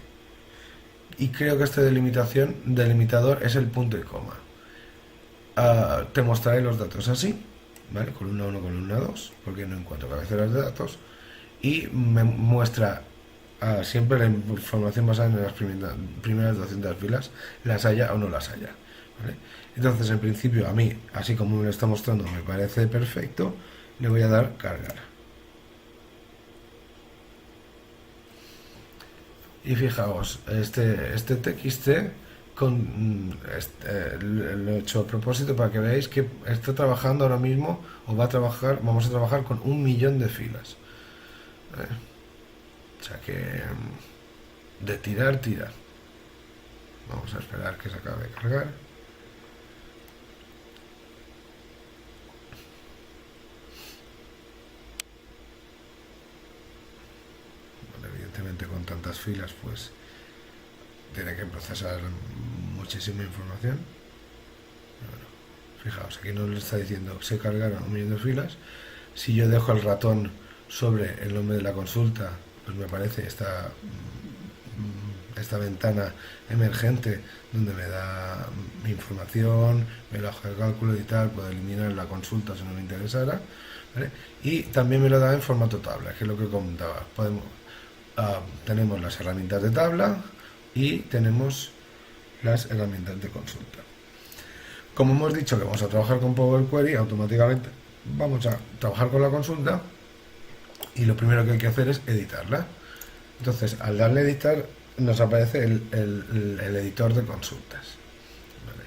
y creo que este delimitador es el punto y coma. Te mostraré los datos así, ¿vale? Columna 1, columna 2, porque no encuentro cabeceras de datos, y me muestra siempre la información basada en las primeras 200 filas, las haya o no las haya, ¿vale? Entonces, en principio, a mí, así como me lo está mostrando, me parece perfecto. Le voy a dar cargar. Y fijaos, este TXT lo he hecho a propósito para que veáis que está trabajando ahora mismo, o vamos a trabajar con 1.000.000 de filas. O sea que de tirar. Vamos a esperar que se acabe de cargar. Bueno, evidentemente con tantas filas pues tiene que procesar muchísima información. Bueno, fijaos, aquí nos está diciendo que se cargaron 1.000.000 de filas. Si yo dejo el ratón sobre el nombre de la consulta, pues me aparece esta ventana emergente donde me da mi información, me la hoja de cálculo y tal, puedo eliminar la consulta si no me interesara, ¿vale? Y también me lo da en formato tabla, que es lo que comentaba. Tenemos las herramientas de tabla y tenemos las herramientas de consulta. Como hemos dicho que vamos a trabajar con Power Query, automáticamente vamos a trabajar con la consulta y lo primero que hay que hacer es editarla. Entonces, al darle a editar, nos aparece el editor de consultas. ¿Vale?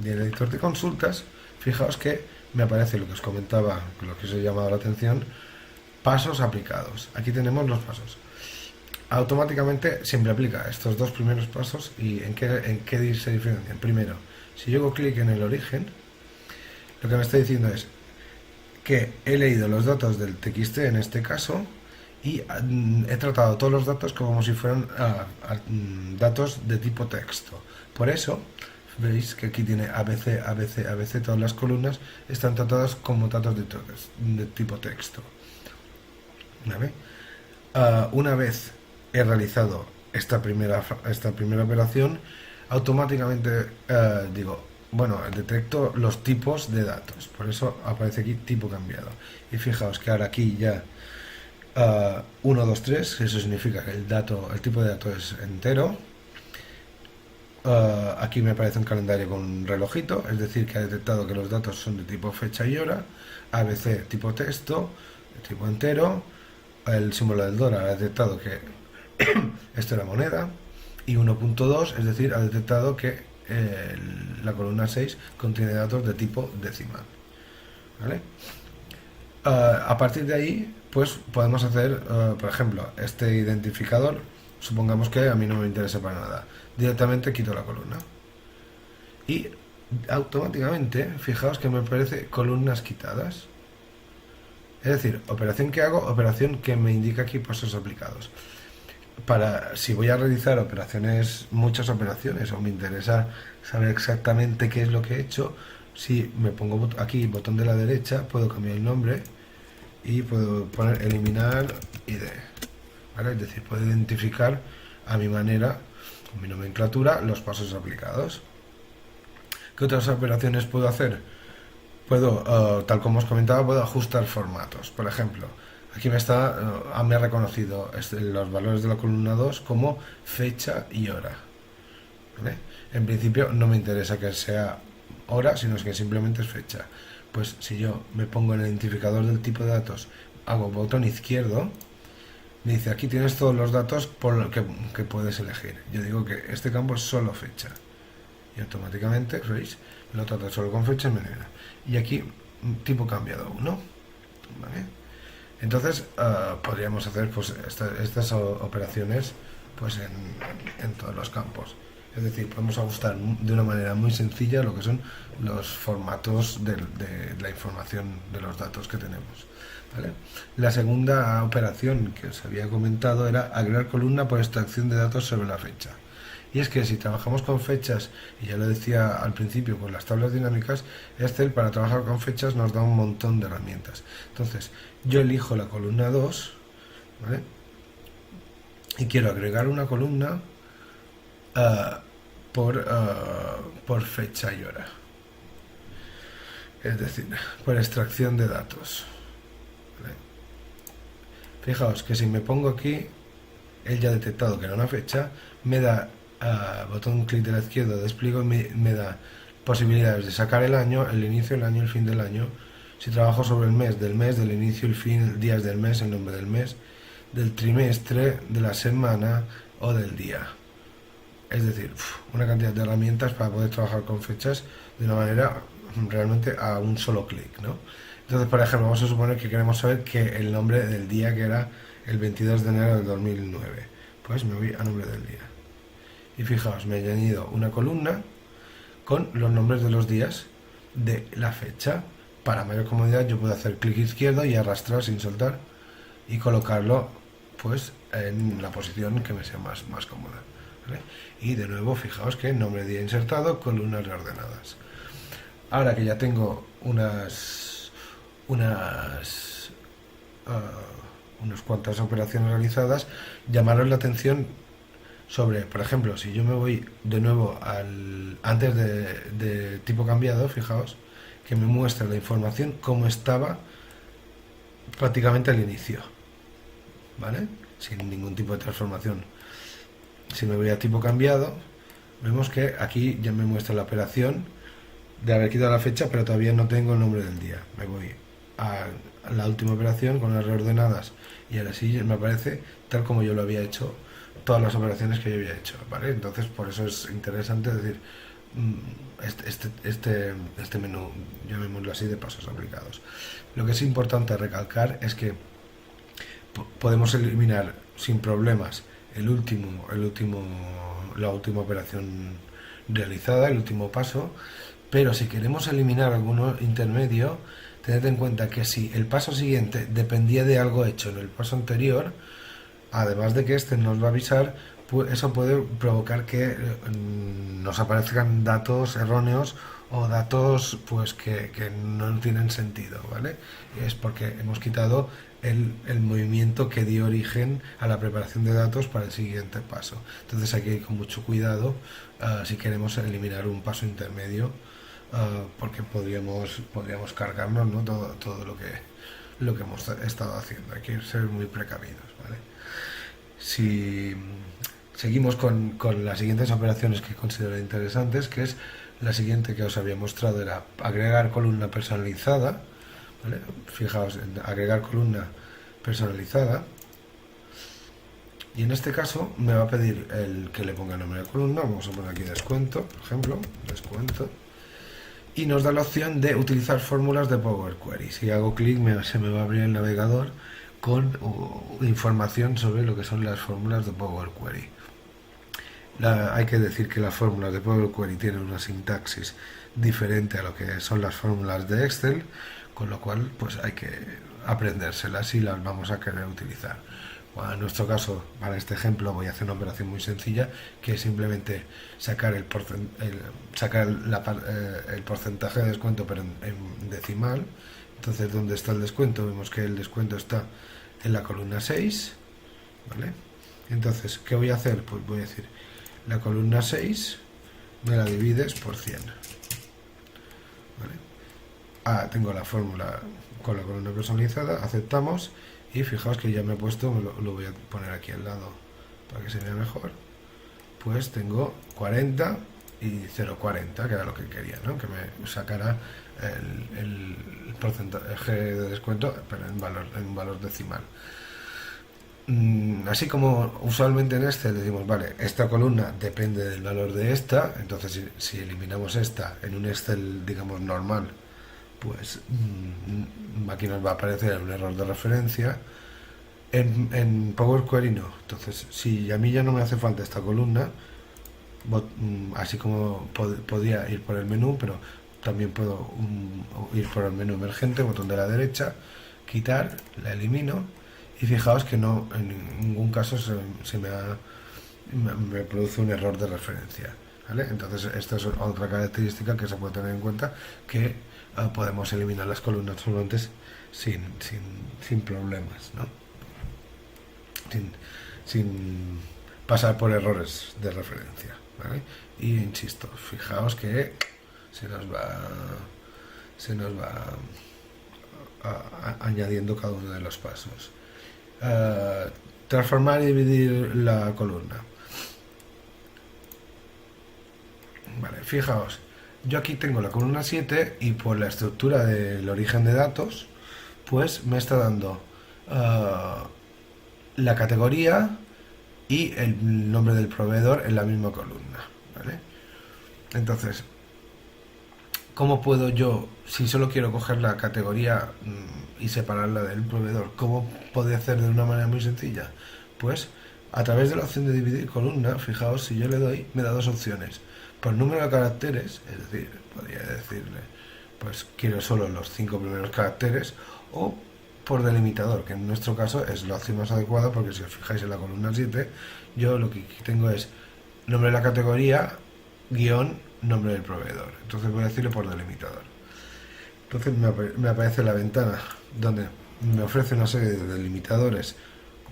Y el editor de consultas, fijaos que me aparece lo que os comentaba, lo que os he llamado la atención, pasos aplicados. Aquí tenemos los pasos. Automáticamente siempre aplica estos dos primeros pasos. ¿Y en qué se diferencian? Primero, si yo hago clic en el origen, lo que me está diciendo es que he leído los datos del TXT en este caso y he tratado todos los datos como si fueran datos de tipo texto. Por eso veis que aquí tiene ABC, ABC, ABC, todas las columnas están tratadas como datos de tipo texto. ¿Vale? Una vez he realizado esta primera operación, automáticamente detecto los tipos de datos, por eso aparece aquí tipo cambiado. Y fijaos que ahora aquí ya 1, 2, 3, eso significa que el tipo de dato es entero. Aquí me aparece un calendario con un relojito, es decir, que ha detectado que los datos son de tipo fecha y hora. ABC tipo texto, tipo entero. El símbolo del dólar ha detectado que esto era moneda. Y 1.2, es decir, ha detectado que la columna 6 contiene datos de tipo decimal. ¿Vale? A partir de ahí, pues podemos hacer, por ejemplo, este identificador. Supongamos que a mí no me interesa para nada. Directamente quito la columna. Y automáticamente, fijaos que me aparece columnas quitadas. Es decir, operación que hago, operación que me indica aquí pasos aplicados. para si voy a realizar operaciones, muchas operaciones, o me interesa saber exactamente qué es lo que he hecho, si me pongo aquí botón de la derecha, puedo cambiar el nombre y puedo poner eliminar ID, ¿vale? Es decir, puedo identificar a mi manera, con mi nomenclatura, los pasos aplicados. ¿Qué otras operaciones puedo hacer? Puedo, tal como os comentaba, puedo ajustar formatos. Por ejemplo, aquí me ha reconocido los valores de la columna 2 como fecha y hora, ¿vale? En principio no me interesa que sea hora, sino que simplemente es fecha. Pues si yo me pongo en el identificador del tipo de datos, hago botón izquierdo, me dice aquí tienes todos los datos por lo que puedes elegir. Yo digo que este campo es solo fecha. Y automáticamente, ¿veis? Lo trata solo con fecha y manera. Y aquí, tipo cambiado 1. ¿Vale? Entonces, podríamos hacer pues, estas operaciones pues, en todos los campos. Es decir, podemos ajustar de una manera muy sencilla lo que son los formatos de la información de los datos que tenemos. ¿Vale? La segunda operación que os había comentado era agregar columna por extracción de datos sobre la fecha. Y es que si trabajamos con fechas, y ya lo decía al principio con las tablas dinámicas, Excel para trabajar con fechas nos da un montón de herramientas. Entonces, yo elijo la columna 2, ¿vale? Y quiero agregar una columna por fecha y hora. Es decir, por extracción de datos. ¿Vale? Fijaos que si me pongo aquí, él ya ha detectado que era una fecha, me da botón clic de la izquierda, despliego y me da posibilidades de sacar el año, el inicio del año, el fin del año. Si trabajo sobre el mes, del inicio, el fin, días del mes, el nombre del mes, del trimestre, de la semana o del día. Es decir, una cantidad de herramientas para poder trabajar con fechas de una manera realmente a un solo clic, ¿no? Entonces, por ejemplo, vamos a suponer que queremos saber que el nombre del día, que era el 22 de enero del 2009. Pues me voy a nombre del día. Y fijaos, me he añadido una columna con los nombres de los días de la fecha. Para mayor comodidad yo puedo hacer clic izquierdo y arrastrar sin soltar y colocarlo pues en la posición que me sea más cómoda, ¿vale? Y de nuevo fijaos que nombre de día insertado, columnas reordenadas. Ahora que ya tengo unas cuantas operaciones realizadas, llamaros la atención sobre, por ejemplo, si yo me voy de nuevo antes de tipo cambiado, fijaos que me muestra la información como estaba prácticamente al inicio, ¿vale? Sin ningún tipo de transformación. Si me voy a tipo cambiado, vemos que aquí ya me muestra la operación de haber quitado la fecha, pero todavía no tengo el nombre del día. Me voy a la última operación con las reordenadas y ahora sí me aparece tal como yo lo había hecho, todas las operaciones que yo había hecho, ¿vale? Entonces por eso es interesante decir este menú, llamémoslo así, de pasos aplicados. Lo que es importante recalcar es que podemos eliminar sin problemas la última operación realizada, el último paso, pero si queremos eliminar alguno intermedio, tened en cuenta que si el paso siguiente dependía de algo hecho en el paso anterior, además de que este nos va a avisar, pues eso puede provocar que nos aparezcan datos erróneos o datos pues que no tienen sentido, ¿vale? Es porque hemos quitado el movimiento que dio origen a la preparación de datos para el siguiente paso. Entonces hay que ir con mucho cuidado si queremos eliminar un paso intermedio, porque podríamos cargarnos, ¿no? todo lo que hemos estado haciendo. Hay que ser muy precavidos, ¿vale? Si seguimos con las siguientes operaciones que considero interesantes, que es la siguiente que os había mostrado, era agregar columna personalizada, ¿vale? Fijaos, en agregar columna personalizada, y en este caso me va a pedir el que le ponga el nombre de columna. Vamos a poner aquí descuento, por ejemplo, descuento, y nos da la opción de utilizar fórmulas de Power Query. Si hago clic se me va a abrir el navegador con información sobre lo que son las fórmulas de Power Query. Hay que decir que las fórmulas de Power Query tienen una sintaxis diferente a lo que son las fórmulas de Excel, con lo cual pues hay que aprendérselas si las vamos a querer utilizar. Bueno, en nuestro caso, para este ejemplo, voy a hacer una operación muy sencilla, que es simplemente sacar el porcentaje de descuento, pero en decimal. Entonces, ¿dónde está el descuento? Vemos que el descuento está en la columna 6, ¿vale? Entonces, ¿qué voy a hacer? Pues voy a decir, la columna 6 me la divides por 100, ¿vale? Tengo la fórmula con la columna personalizada, aceptamos, y fijaos que ya me he puesto, lo voy a poner aquí al lado para que se vea mejor. Pues tengo 40 y 0,40, que era lo que quería, ¿no? Que me sacara el porcentaje de descuento, pero en un valor decimal. Así como usualmente en Excel decimos, vale, esta columna depende del valor de esta, entonces si eliminamos esta en un Excel, digamos, normal, pues aquí nos va a aparecer un error de referencia. En Power Query no. Entonces, si a mí ya no me hace falta esta columna, así como podía ir por el menú, pero también puedo ir por el menú emergente, botón de la derecha, quitar, la elimino, y fijaos que no, en ningún caso me produce un error de referencia, ¿vale? Entonces esta es otra característica que se puede tener en cuenta, que podemos eliminar las columnas solamente sin problemas, ¿no? Sin pasar por errores de referencia, ¿vale? Y insisto, fijaos que se nos va añadiendo cada uno de los pasos. Transformar y dividir la columna. Vale, fijaos, yo aquí tengo la columna 7 y por la estructura del origen de datos, pues me está dando la categoría y el nombre del proveedor en la misma columna, ¿vale? Entonces, ¿cómo puedo yo, si solo quiero coger la categoría y separarla del proveedor, cómo podría hacer de una manera muy sencilla? Pues a través de la opción de dividir columna, fijaos, si yo le doy, me da dos opciones. Por número de caracteres, es decir, podría decirle, pues quiero solo los 5 primeros caracteres, o por delimitador, que en nuestro caso es la opción más adecuada, porque si os fijáis en la columna 7, yo lo que tengo es nombre de la categoría, guión, nombre del proveedor. Entonces voy a decirle por delimitador. Entonces me aparece la ventana donde me ofrece una serie de delimitadores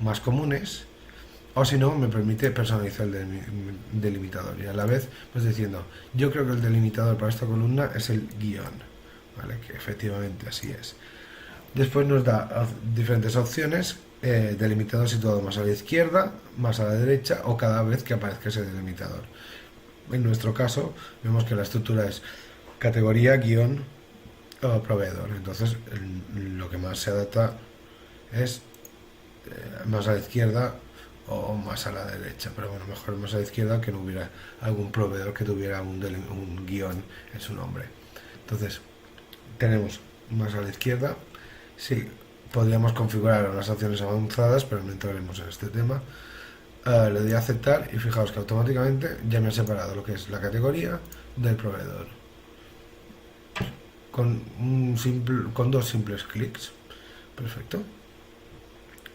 más comunes, o si no, me permite personalizar el delimitador, y a la vez pues diciendo, yo creo que el delimitador para esta columna es el guión, ¿vale? Que efectivamente así es. Después nos da diferentes opciones, delimitador situado más a la izquierda, más a la derecha, o cada vez que aparezca ese delimitador. En nuestro caso vemos que la estructura es categoría, guión o proveedor. Entonces lo que más se adapta es más a la izquierda o más a la derecha, pero bueno, mejor más a la izquierda, que no hubiera algún proveedor que tuviera un guión en su nombre. Entonces tenemos más a la izquierda. Sí, podríamos configurar unas opciones avanzadas, pero no entraremos en este tema. Le doy a aceptar y fijaos que automáticamente ya me ha separado lo que es la categoría del proveedor con dos simples clics. Perfecto.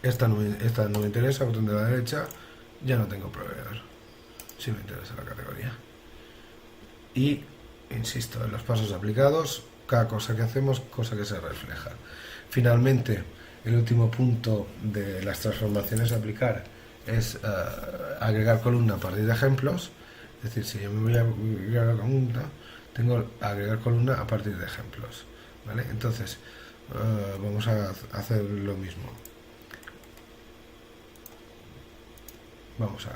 Esta no me interesa, botón de la derecha, ya no tengo proveedor. Sí me interesa la categoría. Y insisto, en los pasos aplicados, cada cosa que hacemos, cosa que se refleja. Finalmente, el último punto de las transformaciones a aplicar es agregar columna a partir de ejemplos. Es decir, si yo me voy a agregar la columna, tengo agregar columna a partir de ejemplos, ¿vale? Entonces vamos a hacer lo mismo. Vamos a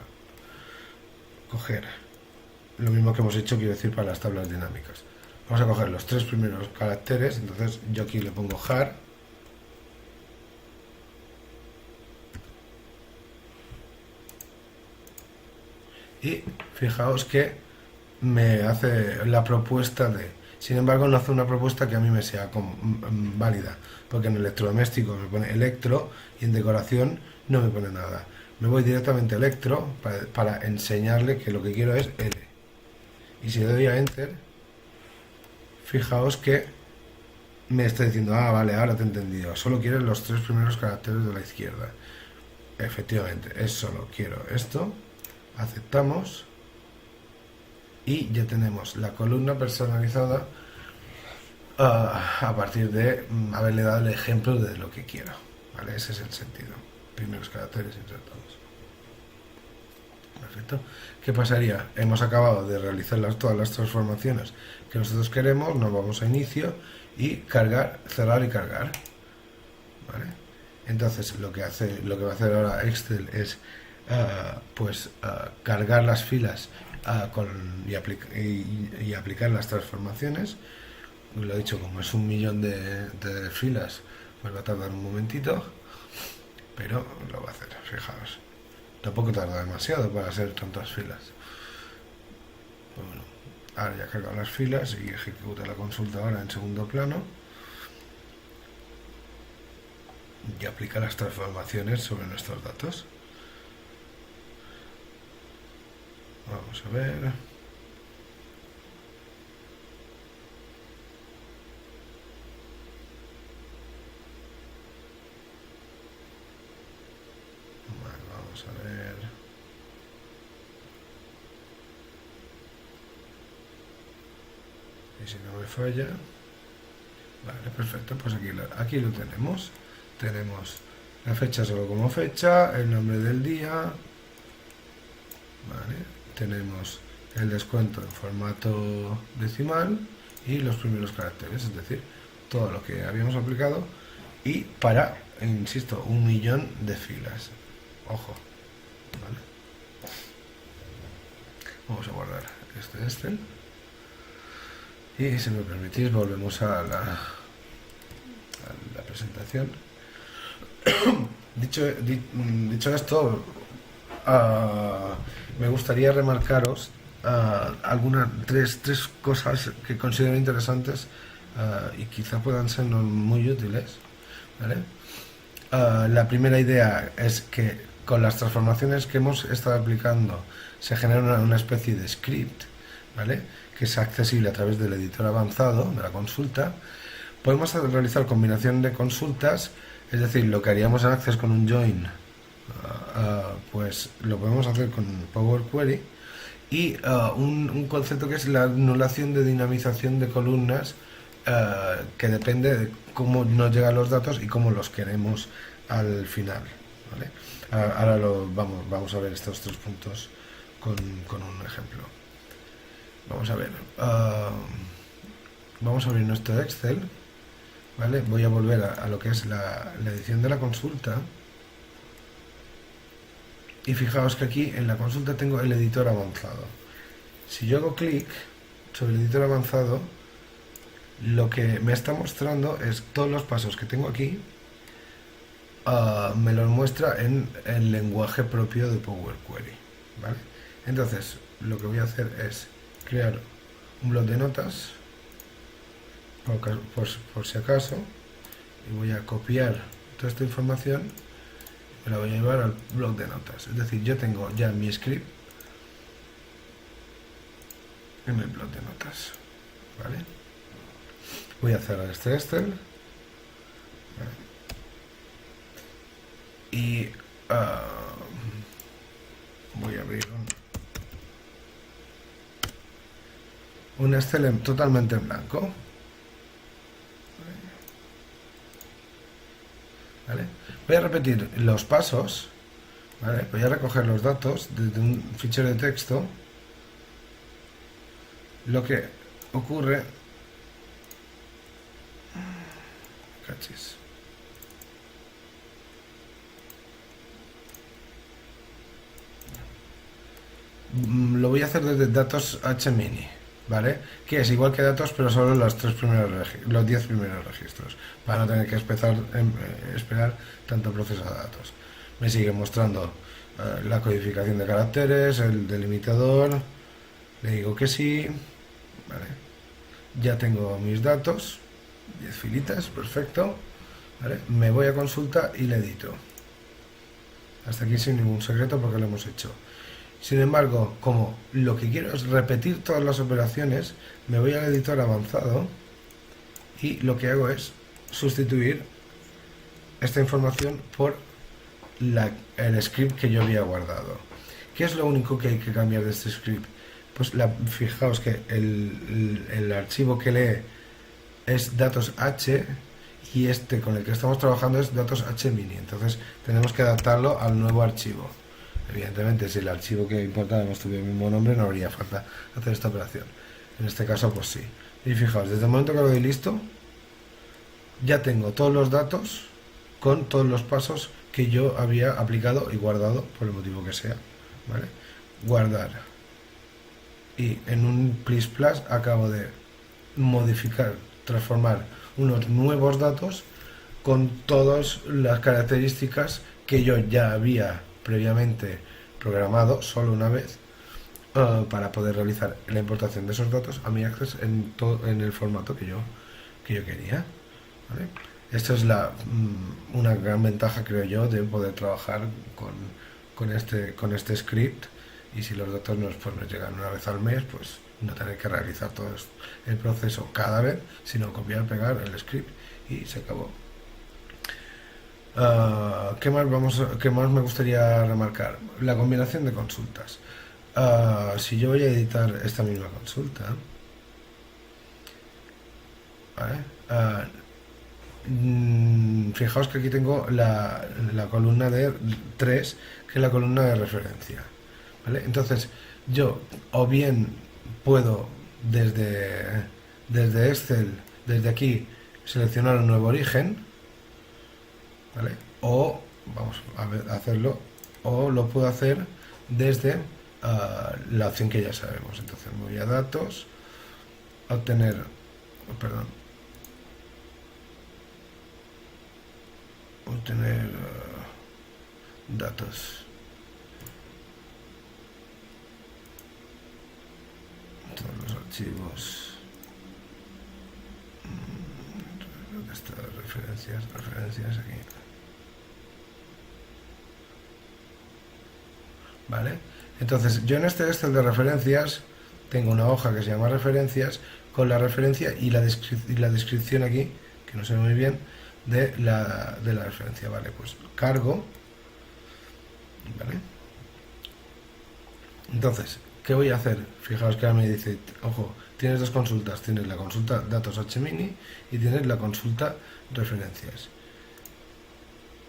coger lo mismo que hemos hecho, quiero decir, para las tablas dinámicas. Vamos a coger los 3 primeros caracteres. Entonces yo aquí le pongo jar, y fijaos que me hace la propuesta de... Sin embargo, no hace una propuesta que a mí me sea válida, porque en electrodoméstico me pone electro y en decoración no me pone nada. Me voy directamente a electro para enseñarle que lo que quiero es L. Y si le doy a enter, fijaos que me está diciendo, vale, ahora te he entendido, solo quieres los 3 primeros caracteres de la izquierda. efectivamente, es solo quiero esto, aceptamos y ya tenemos la columna personalizada a partir de haberle dado el ejemplo de lo que quiero, ¿vale? Ese es el sentido. Primeros caracteres insertados. Perfecto. ¿Qué pasaría? Hemos acabado de realizar todas las transformaciones que nosotros queremos, nos vamos a inicio y cargar, cerrar y cargar, ¿vale? Entonces lo que va a hacer ahora Excel es cargar las filas y aplicar las transformaciones. Lo he dicho, como es 1.000.000 de filas, pues va a tardar un momentito, pero lo va a hacer, fijaos. Tampoco tarda demasiado para hacer tantas filas. Pues bueno, ahora ya he cargado las filas y ejecuta la consulta ahora en segundo plano y aplica las transformaciones sobre nuestros datos. Vamos a ver. Vamos a ver. Y si no me falla. Vale, perfecto, pues aquí lo tenemos. Tenemos la fecha solo como fecha, el nombre del día. Vale, tenemos el descuento en formato decimal y los primeros caracteres, es decir, todo lo que habíamos aplicado y para, insisto, 1.000.000 de filas. Ojo, ¿vale? Vamos a guardar este Excel y, si me permitís, volvemos a la presentación. Dicho esto, me gustaría remarcaros tres cosas que considero interesantes y quizá puedan ser muy útiles, ¿vale? La primera idea es que con las transformaciones que hemos estado aplicando se genera una especie de script, ¿vale?, que es accesible a través del editor avanzado de la consulta. Podemos realizar combinación de consultas, es decir, lo que haríamos en Access con un join, pues lo podemos hacer con Power Query. Y un concepto que es la anulación de dinamización de columnas, que depende de cómo nos llegan los datos y cómo los queremos al final, ¿vale? Ahora vamos a ver estos tres puntos con un ejemplo. Vamos a ver. Vamos a abrir nuestro Excel, ¿vale? Voy a volver a lo que es la edición de la consulta. Y fijaos que aquí en la consulta tengo el editor avanzado. Si yo hago clic sobre el editor avanzado, lo que me está mostrando es todos los pasos que tengo aquí, me los muestra en el lenguaje propio de Power Query, ¿vale? Entonces, lo que voy a hacer es crear un bloc de notas, por si acaso, y voy a copiar toda esta información. Me la voy a llevar al bloc de notas. Es decir, yo tengo ya mi script en el bloc de notas, ¿vale? Voy a cerrar este Excel, ¿vale? Y voy a abrir un Excel totalmente en blanco, ¿vale? Voy a repetir los pasos, ¿vale? Voy a recoger los datos desde un fichero de texto. Lo que ocurre... Cachis. Lo voy a hacer desde datos hmini, ¿vale? Que es igual que datos, pero solo los 10 primeros registros, para no tener que esperar tanto proceso de datos. Me sigue mostrando la codificación de caracteres, el delimitador. Le digo que sí, ¿vale? Ya tengo mis datos, 10 filitas, perfecto, ¿vale? Me voy a consulta y le edito. Hasta aquí sin ningún secreto porque lo hemos hecho. Sin embargo, como lo que quiero es repetir todas las operaciones, me voy al editor avanzado y lo que hago es sustituir esta información por el script que yo había guardado. ¿Qué es lo único que hay que cambiar de este script? Pues fijaos que el archivo que lee es datos H y este con el que estamos trabajando es datos H-mini. Entonces tenemos que adaptarlo al nuevo archivo. Evidentemente, si el archivo que importábamos tuviera el mismo nombre, no habría falta hacer esta operación. En este caso, pues sí. Y fijaos, desde el momento que lo doy listo, ya tengo todos los datos con todos los pasos que yo había aplicado y guardado por el motivo que sea. ¿Vale? Guardar. Y en un plis plus acabo de modificar, transformar unos nuevos datos con todas las características que yo ya había previamente programado solo una vez para poder realizar la importación de esos datos a mi Access en el formato que yo quería. ¿Vale? Esto es una gran ventaja, creo yo, de poder trabajar con este script, y si los datos pues, nos llegan una vez al mes, pues no tener que realizar todo el proceso cada vez, sino copiar, pegar el script y se acabó. ¿Qué más me gustaría remarcar? La combinación de consultas. Si yo voy a editar esta misma consulta, ¿vale? Fijaos que aquí tengo la columna de 3, que es la columna de referencia. ¿Vale? Entonces, yo o bien puedo desde Excel, desde aquí, seleccionar un nuevo origen, ¿vale? O vamos a hacerlo, o lo puedo hacer desde la opción que ya sabemos. Entonces me voy a datos, obtener, datos, todos los archivos, ¿dónde están referencias aquí? ¿Vale? Entonces yo en este Excel de referencias tengo una hoja que se llama referencias, con la referencia y la descripción aquí, que no se ve muy bien, de la referencia. Vale, pues cargo. ¿Vale? Entonces, ¿qué voy a hacer? Fijaos que ahora me dice, ojo, tienes dos consultas, tienes la consulta datos H-mini y tienes la consulta referencias.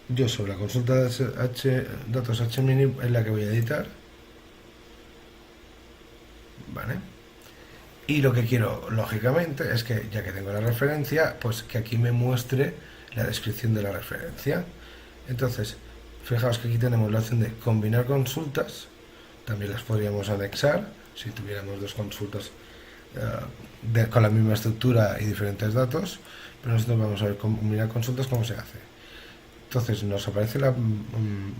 Yo sobre la consulta datos H-mini es la que voy a editar. ¿Vale? Y lo que quiero, lógicamente, es que ya que tengo la referencia, pues que aquí me muestre la descripción de la referencia. Entonces, fijaos que aquí tenemos la opción de combinar consultas. También las podríamos anexar si tuviéramos dos consultas con la misma estructura y diferentes datos. Pero nosotros vamos a ver combinar consultas cómo se hace. Entonces nos aparece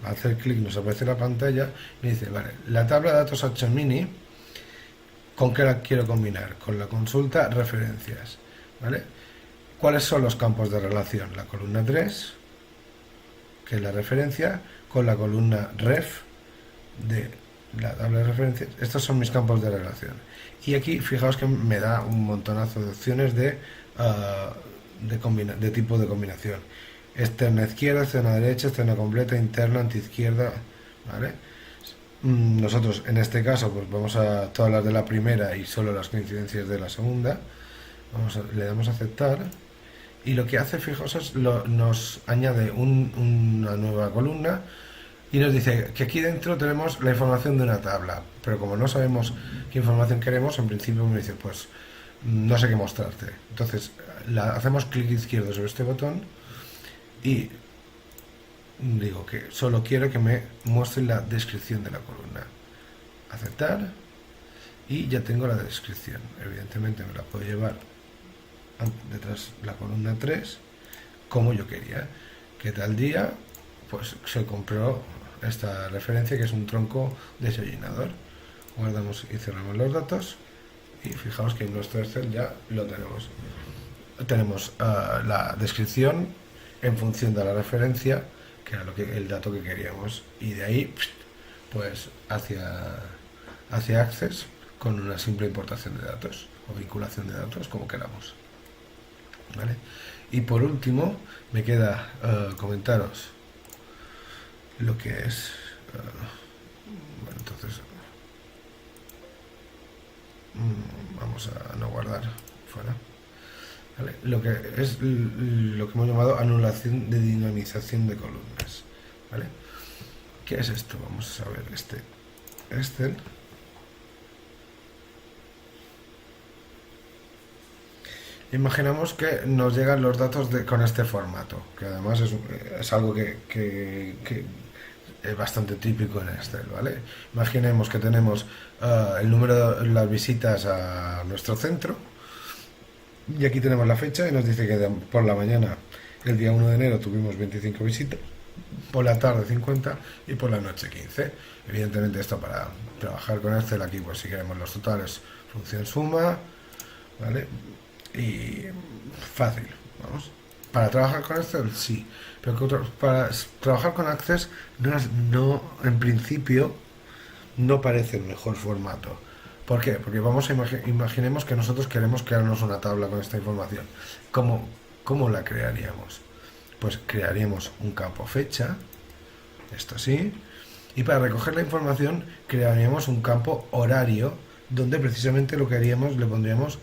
hacer clic nos aparece la pantalla y me dice, vale, la tabla de datos H-mini, ¿con qué la quiero combinar? Con la consulta referencias. ¿Vale? ¿Cuáles son los campos de relación? La columna 3, que es la referencia, con la columna ref de la tabla de referencias. Estos son mis campos de relación. Y aquí fijaos que me da un montonazo de opciones de tipo de combinación. Externa izquierda, externa derecha, externa completa, interna, antiizquierda. ¿Vale? Nosotros en este caso pues vamos a todas las de la primera y solo las coincidencias de la segunda. Le damos a aceptar. Y lo que hace, fijaos, es nos añade una nueva columna y nos dice que aquí dentro tenemos la información de una tabla, pero como no sabemos qué información queremos, en principio me dice, pues no sé qué mostrarte. Entonces hacemos clic izquierdo sobre este botón y digo que solo quiero que me muestre la descripción de la columna. Aceptar y ya tengo la descripción. Evidentemente me la puedo llevar detrás la columna 3 como yo quería. Que tal día pues se compró esta referencia, que es un tronco desollinador. Guardamos y cerramos los datos y fijaos que en nuestro Excel ya lo tenemos la descripción en función de la referencia, que era el dato que queríamos, y de ahí pues hacia Access con una simple importación de datos o vinculación de datos, como queramos. ¿Vale? Y por último me queda comentaros lo que es... bueno, entonces vamos a no guardar fuera. ¿Vale? Lo que es lo que hemos llamado anulación de dinamización de columnas. ¿Vale? ¿Qué es esto? Vamos a ver este Excel. Imaginamos que nos llegan los datos con este formato, que además es algo que es bastante típico en Excel, ¿vale? Imaginemos que tenemos el número de las visitas a nuestro centro y aquí tenemos la fecha y nos dice que por la mañana, el día 1 de enero, tuvimos 25 visitas, por la tarde 50 y por la noche 15. Evidentemente esto para trabajar con Excel aquí, pues si queremos los totales, función suma, ¿vale? Y fácil, vamos. Para trabajar con Excel, sí, pero para trabajar con Access no, en principio no parece el mejor formato. ¿Por qué? Porque vamos a imaginemos que nosotros queremos crearnos una tabla con esta información. ¿Cómo la crearíamos? Pues crearíamos un campo fecha, esto sí, y para recoger la información crearíamos un campo horario donde precisamente lo que haríamos, le pondríamos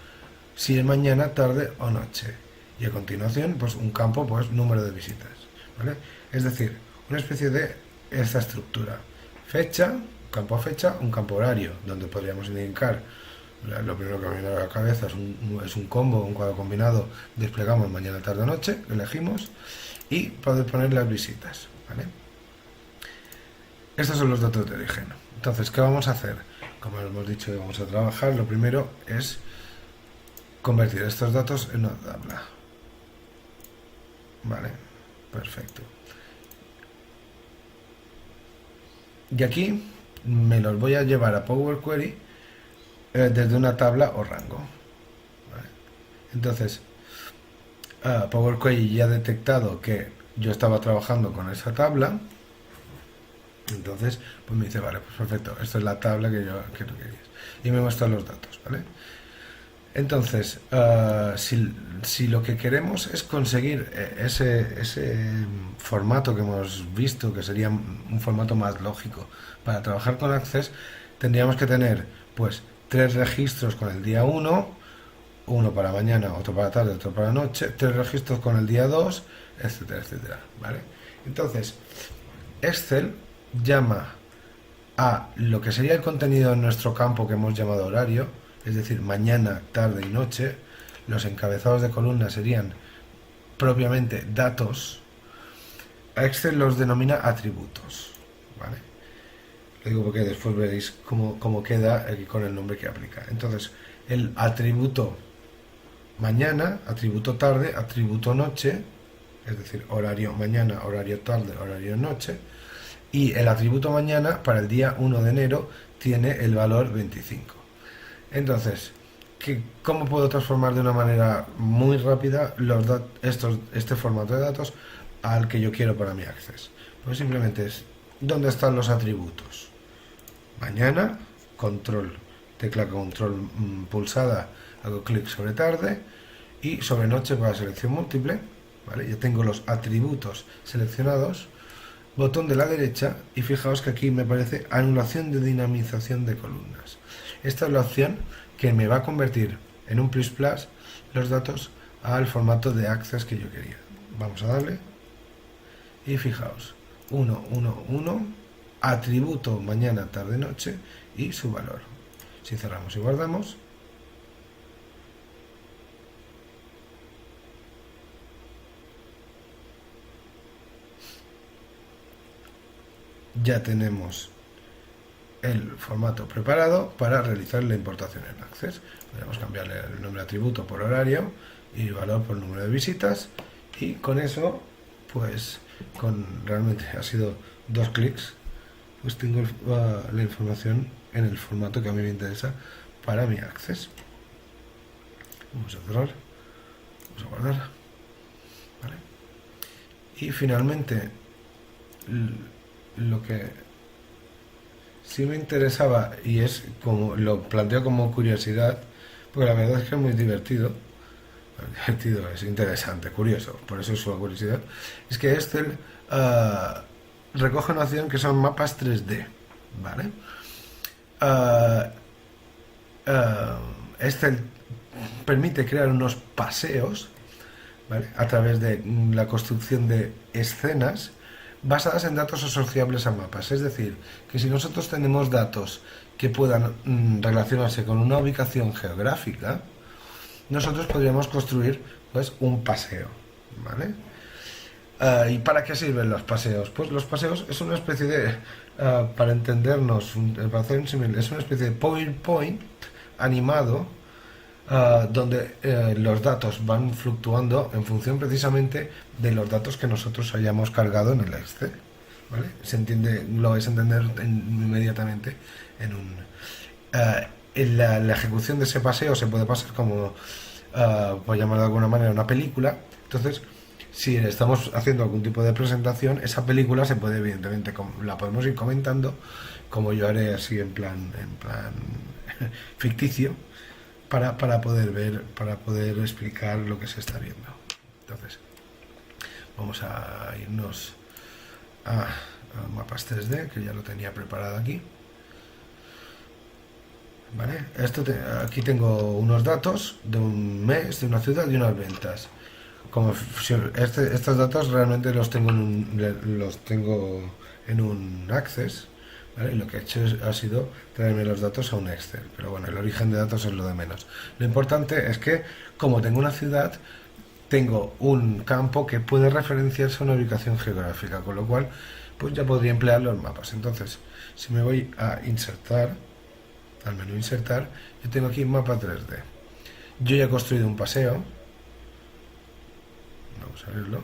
si es mañana, tarde o noche. Y a continuación, pues un campo, pues número de visitas, ¿vale? Es decir, una especie de esta estructura. Fecha, campo fecha, un campo horario, donde podríamos indicar, lo primero que me viene a la cabeza es un combo, un cuadro combinado, desplegamos mañana, tarde o noche, elegimos, y poder poner las visitas, ¿vale? Estos son los datos de origen. Entonces, ¿qué vamos a hacer? Como hemos dicho, vamos a trabajar, lo primero es convertir estos datos en una tabla. Vale, perfecto. Y aquí me los voy a llevar a Power Query desde una tabla o rango. Vale. Entonces, Power Query ya ha detectado que yo estaba trabajando con esa tabla. Entonces, pues me dice, vale, pues perfecto, esta es la tabla que tú querías. Y me muestra los datos, ¿vale? Entonces, si lo que queremos es conseguir ese formato que hemos visto, que sería un formato más lógico para trabajar con Access, tendríamos que tener pues 3 registros con el día 1, uno para mañana, otro para tarde, otro para noche, 3 registros con el día 2, etcétera, etcétera, ¿vale? Entonces, Excel llama a lo que sería el contenido en nuestro campo que hemos llamado horario, es decir, mañana, tarde y noche. Los encabezados de columna serían propiamente datos. A Excel los denomina atributos, ¿vale? Lo digo porque después veréis cómo queda con el nombre que aplica. Entonces, el atributo mañana, atributo tarde, atributo noche, es decir, horario mañana, horario tarde, horario noche, y el atributo mañana para el día 1 de enero tiene el valor 25. Entonces, ¿cómo puedo transformar de una manera muy rápida este formato de datos al que yo quiero para mi Access? Pues simplemente es, ¿dónde están los atributos? Mañana, tecla control pulsada, hago clic sobre tarde y sobre noche para selección múltiple, ¿vale? Ya tengo los atributos seleccionados, botón de la derecha y fijaos que aquí me aparece anulación de dinamización de columnas. Esta es la opción que me va a convertir en un plus plus los datos al formato de Access que yo quería. Vamos a darle y fijaos, 1, 1, 1, atributo mañana, tarde, noche y su valor. Si cerramos y guardamos, ya tenemos el formato preparado para realizar la importación en Access. Podemos cambiarle el nombre de atributo por horario y valor por número de visitas, y con eso, pues realmente ha sido 2 clics, pues tengo la información en el formato que a mí me interesa para mi Access. Vamos a cerrar, vamos a guardar, ¿vale? Y finalmente, lo que sí me interesaba, y es como lo planteo como curiosidad, porque la verdad es que es muy divertido, es interesante, curioso, por eso es su curiosidad, es que Excel recoge una opción que son mapas 3D, ¿vale? Ah, este permite crear unos paseos, ¿vale? A través de la construcción de escenas basadas en datos asociables a mapas. Es decir, que si nosotros tenemos datos que puedan relacionarse con una ubicación geográfica, nosotros podríamos construir pues un paseo, ¿vale? ¿Y para qué sirven los paseos? Pues los paseos es una especie de, para entendernos, para hacer un símil, es una especie de PowerPoint animado, donde los datos van fluctuando en función precisamente de los datos que nosotros hayamos cargado en el Excel, ¿vale? Se entiende, lo vais a entender inmediatamente en un... en la ejecución de ese paseo se puede pasar como, por llamarlo de alguna manera, una película. Entonces, si estamos haciendo algún tipo de presentación, esa película se puede, evidentemente, la podemos ir comentando, como yo haré así en plan ficticio, para poder ver, para poder explicar lo que se está viendo. Entonces, vamos a irnos a mapas 3D, que ya lo tenía preparado aquí. ¿Vale? Aquí tengo unos datos de un mes, de una ciudad y unas ventas. Estos datos realmente los tengo en un Access, ¿vale? Y lo que he hecho ha sido traerme los datos a un Excel, pero bueno, el origen de datos es lo de menos. Lo importante es que, como tengo una ciudad, tengo un campo que puede referenciarse a una ubicación geográfica, con lo cual pues ya podría emplear los mapas. Entonces, si me voy a insertar, al menú insertar, yo tengo aquí mapa 3D. Yo ya he construido un paseo. Vamos a verlo,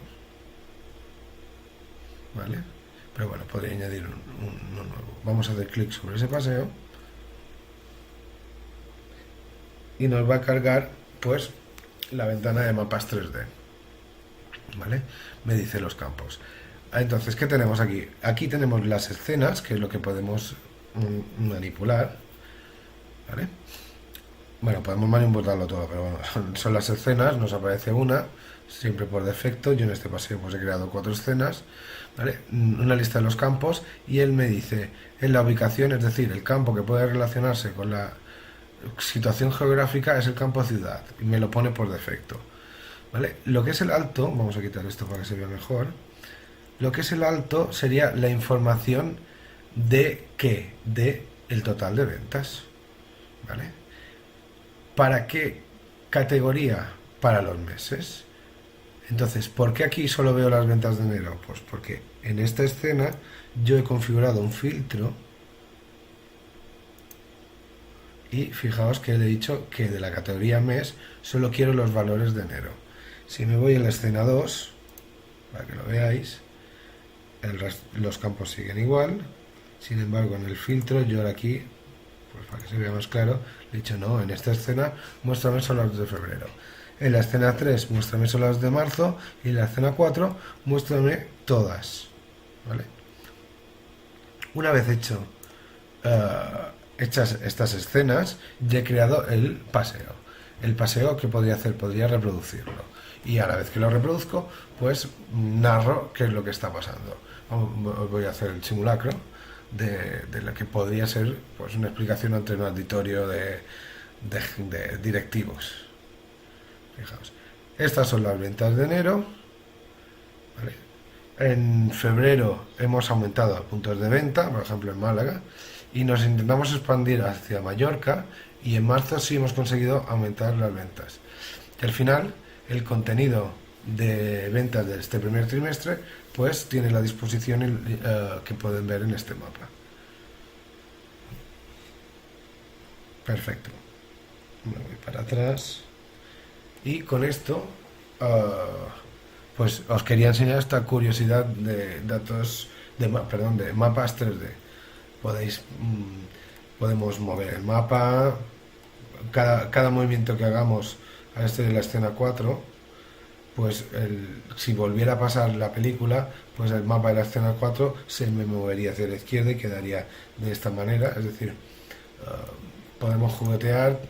¿vale? Pero bueno, podría añadir uno nuevo. Vamos a hacer clic sobre ese paseo y nos va a cargar pues la ventana de mapas 3D, ¿vale? Me dice los campos. Entonces, ¿qué tenemos aquí? Aquí tenemos las escenas, que es lo que podemos manipular, ¿vale? Bueno, podemos manipularlo todo, pero bueno, son las escenas, nos aparece una, siempre por defecto. Yo en este paseo pues he creado 4 escenas, ¿vale? Una lista de los campos, y él me dice en la ubicación, es decir, el campo que puede relacionarse con la situación geográfica es el campo ciudad, y me lo pone por defecto, ¿vale? Lo que es el alto, vamos a quitar esto para que se vea mejor. Lo que es el alto sería la información de ¿qué? De el total de ventas, ¿vale? ¿Para qué categoría? Para los meses. Entonces, ¿por qué aquí solo veo las ventas de enero? Pues porque en esta escena yo he configurado un filtro, y fijaos que le he dicho que de la categoría mes solo quiero los valores de enero. Si me voy a la escena 2, para que lo veáis, los campos siguen igual. Sin embargo, en el filtro, yo ahora aquí, pues para que se vea más claro, le he dicho no, en esta escena muéstrame solo las de febrero. En la escena 3 muéstrame solo las de marzo, y en la escena 4 muéstrame todas, ¿vale? Una vez hechas estas escenas, ya he creado el paseo. El paseo, ¿qué podría hacer? Podría reproducirlo, y a la vez que lo reproduzco, pues narro qué es lo que está pasando. Voy a hacer el simulacro de lo que podría ser pues una explicación ante un auditorio de directivos. Fijaos, estas son las ventas de enero, ¿vale? En febrero hemos aumentado puntos de venta, por ejemplo en Málaga, y nos intentamos expandir hacia Mallorca, y en marzo sí hemos conseguido aumentar las ventas. Y al final, el contenido de ventas de este primer trimestre pues tiene la disposición que pueden ver en este mapa. Perfecto. Me voy para atrás. Y con esto, pues os quería enseñar esta curiosidad de datos, de mapas 3D. Podemos mover el mapa, cada movimiento que hagamos a este de la escena 4, pues si volviera a pasar la película, pues el mapa de la escena 4 se me movería hacia la izquierda y quedaría de esta manera. Es decir, podemos juguetear,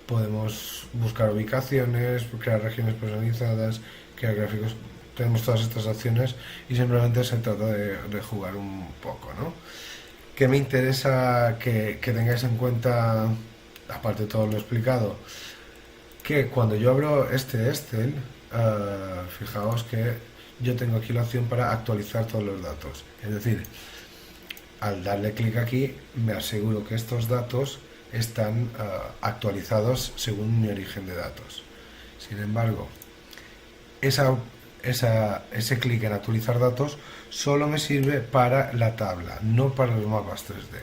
podemos buscar ubicaciones, crear regiones personalizadas, crear gráficos. tenemos todas estas opciones y simplemente se trata de jugar un poco, ¿no? Que me interesa que tengáis en cuenta, aparte de todo lo explicado, que cuando yo abro este Excel, fijaos que yo tengo aquí la opción para actualizar todos los datos. Es decir, al darle clic aquí me aseguro que estos datos están actualizados según mi origen de datos. Sin embargo, ese clic en actualizar datos solo me sirve para la tabla, no para los mapas 3D.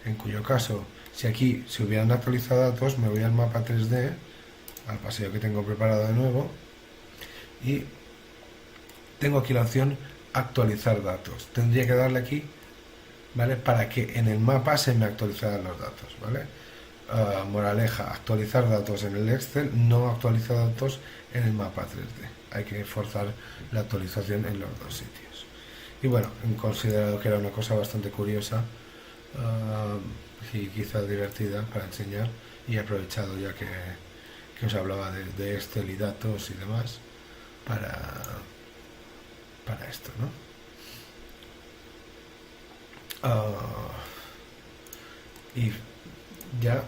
En cuyo caso, si aquí se hubieran actualizado datos, me voy al mapa 3D, al paseo que tengo preparado de nuevo, y tengo aquí la opción actualizar datos. Tendría que darle aquí, ¿vale? Para que en el mapa se me actualizaran los datos, ¿vale? Moraleja, actualizar datos en el Excel, no actualizar datos en el mapa 3D. Hay que forzar la actualización en los dos sitios. Y bueno, he considerado que era una cosa bastante curiosa y quizá divertida para enseñar, y he aprovechado ya que os hablaba de Excel y datos y demás para, para esto, ¿no? Y ya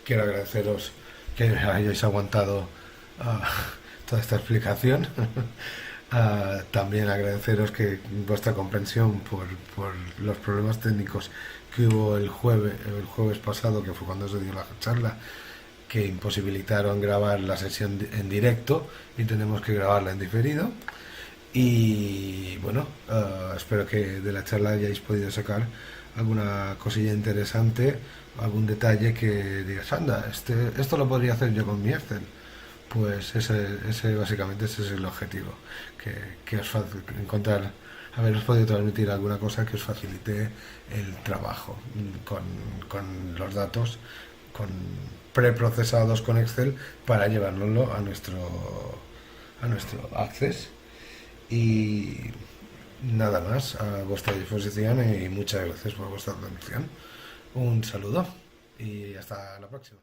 quiero agradeceros que hayáis aguantado toda esta explicación. También agradeceros que vuestra comprensión por los problemas técnicos que hubo el jueves pasado, que fue cuando se dio la charla, que imposibilitaron grabar la sesión en directo y tenemos que grabarla en diferido. Y bueno, espero que de la charla hayáis podido sacar alguna cosilla interesante, algún detalle que digas, anda, esto lo podría hacer yo con mi Excel. Pues básicamente ese es el objetivo, que os encontrar, haberos podido transmitir alguna cosa que os facilite el trabajo con los datos, con preprocesados con Excel, para llevárnoslo a nuestro Access. Y nada más, a vuestra disposición, y muchas gracias por vuestra atención. Un saludo y hasta la próxima.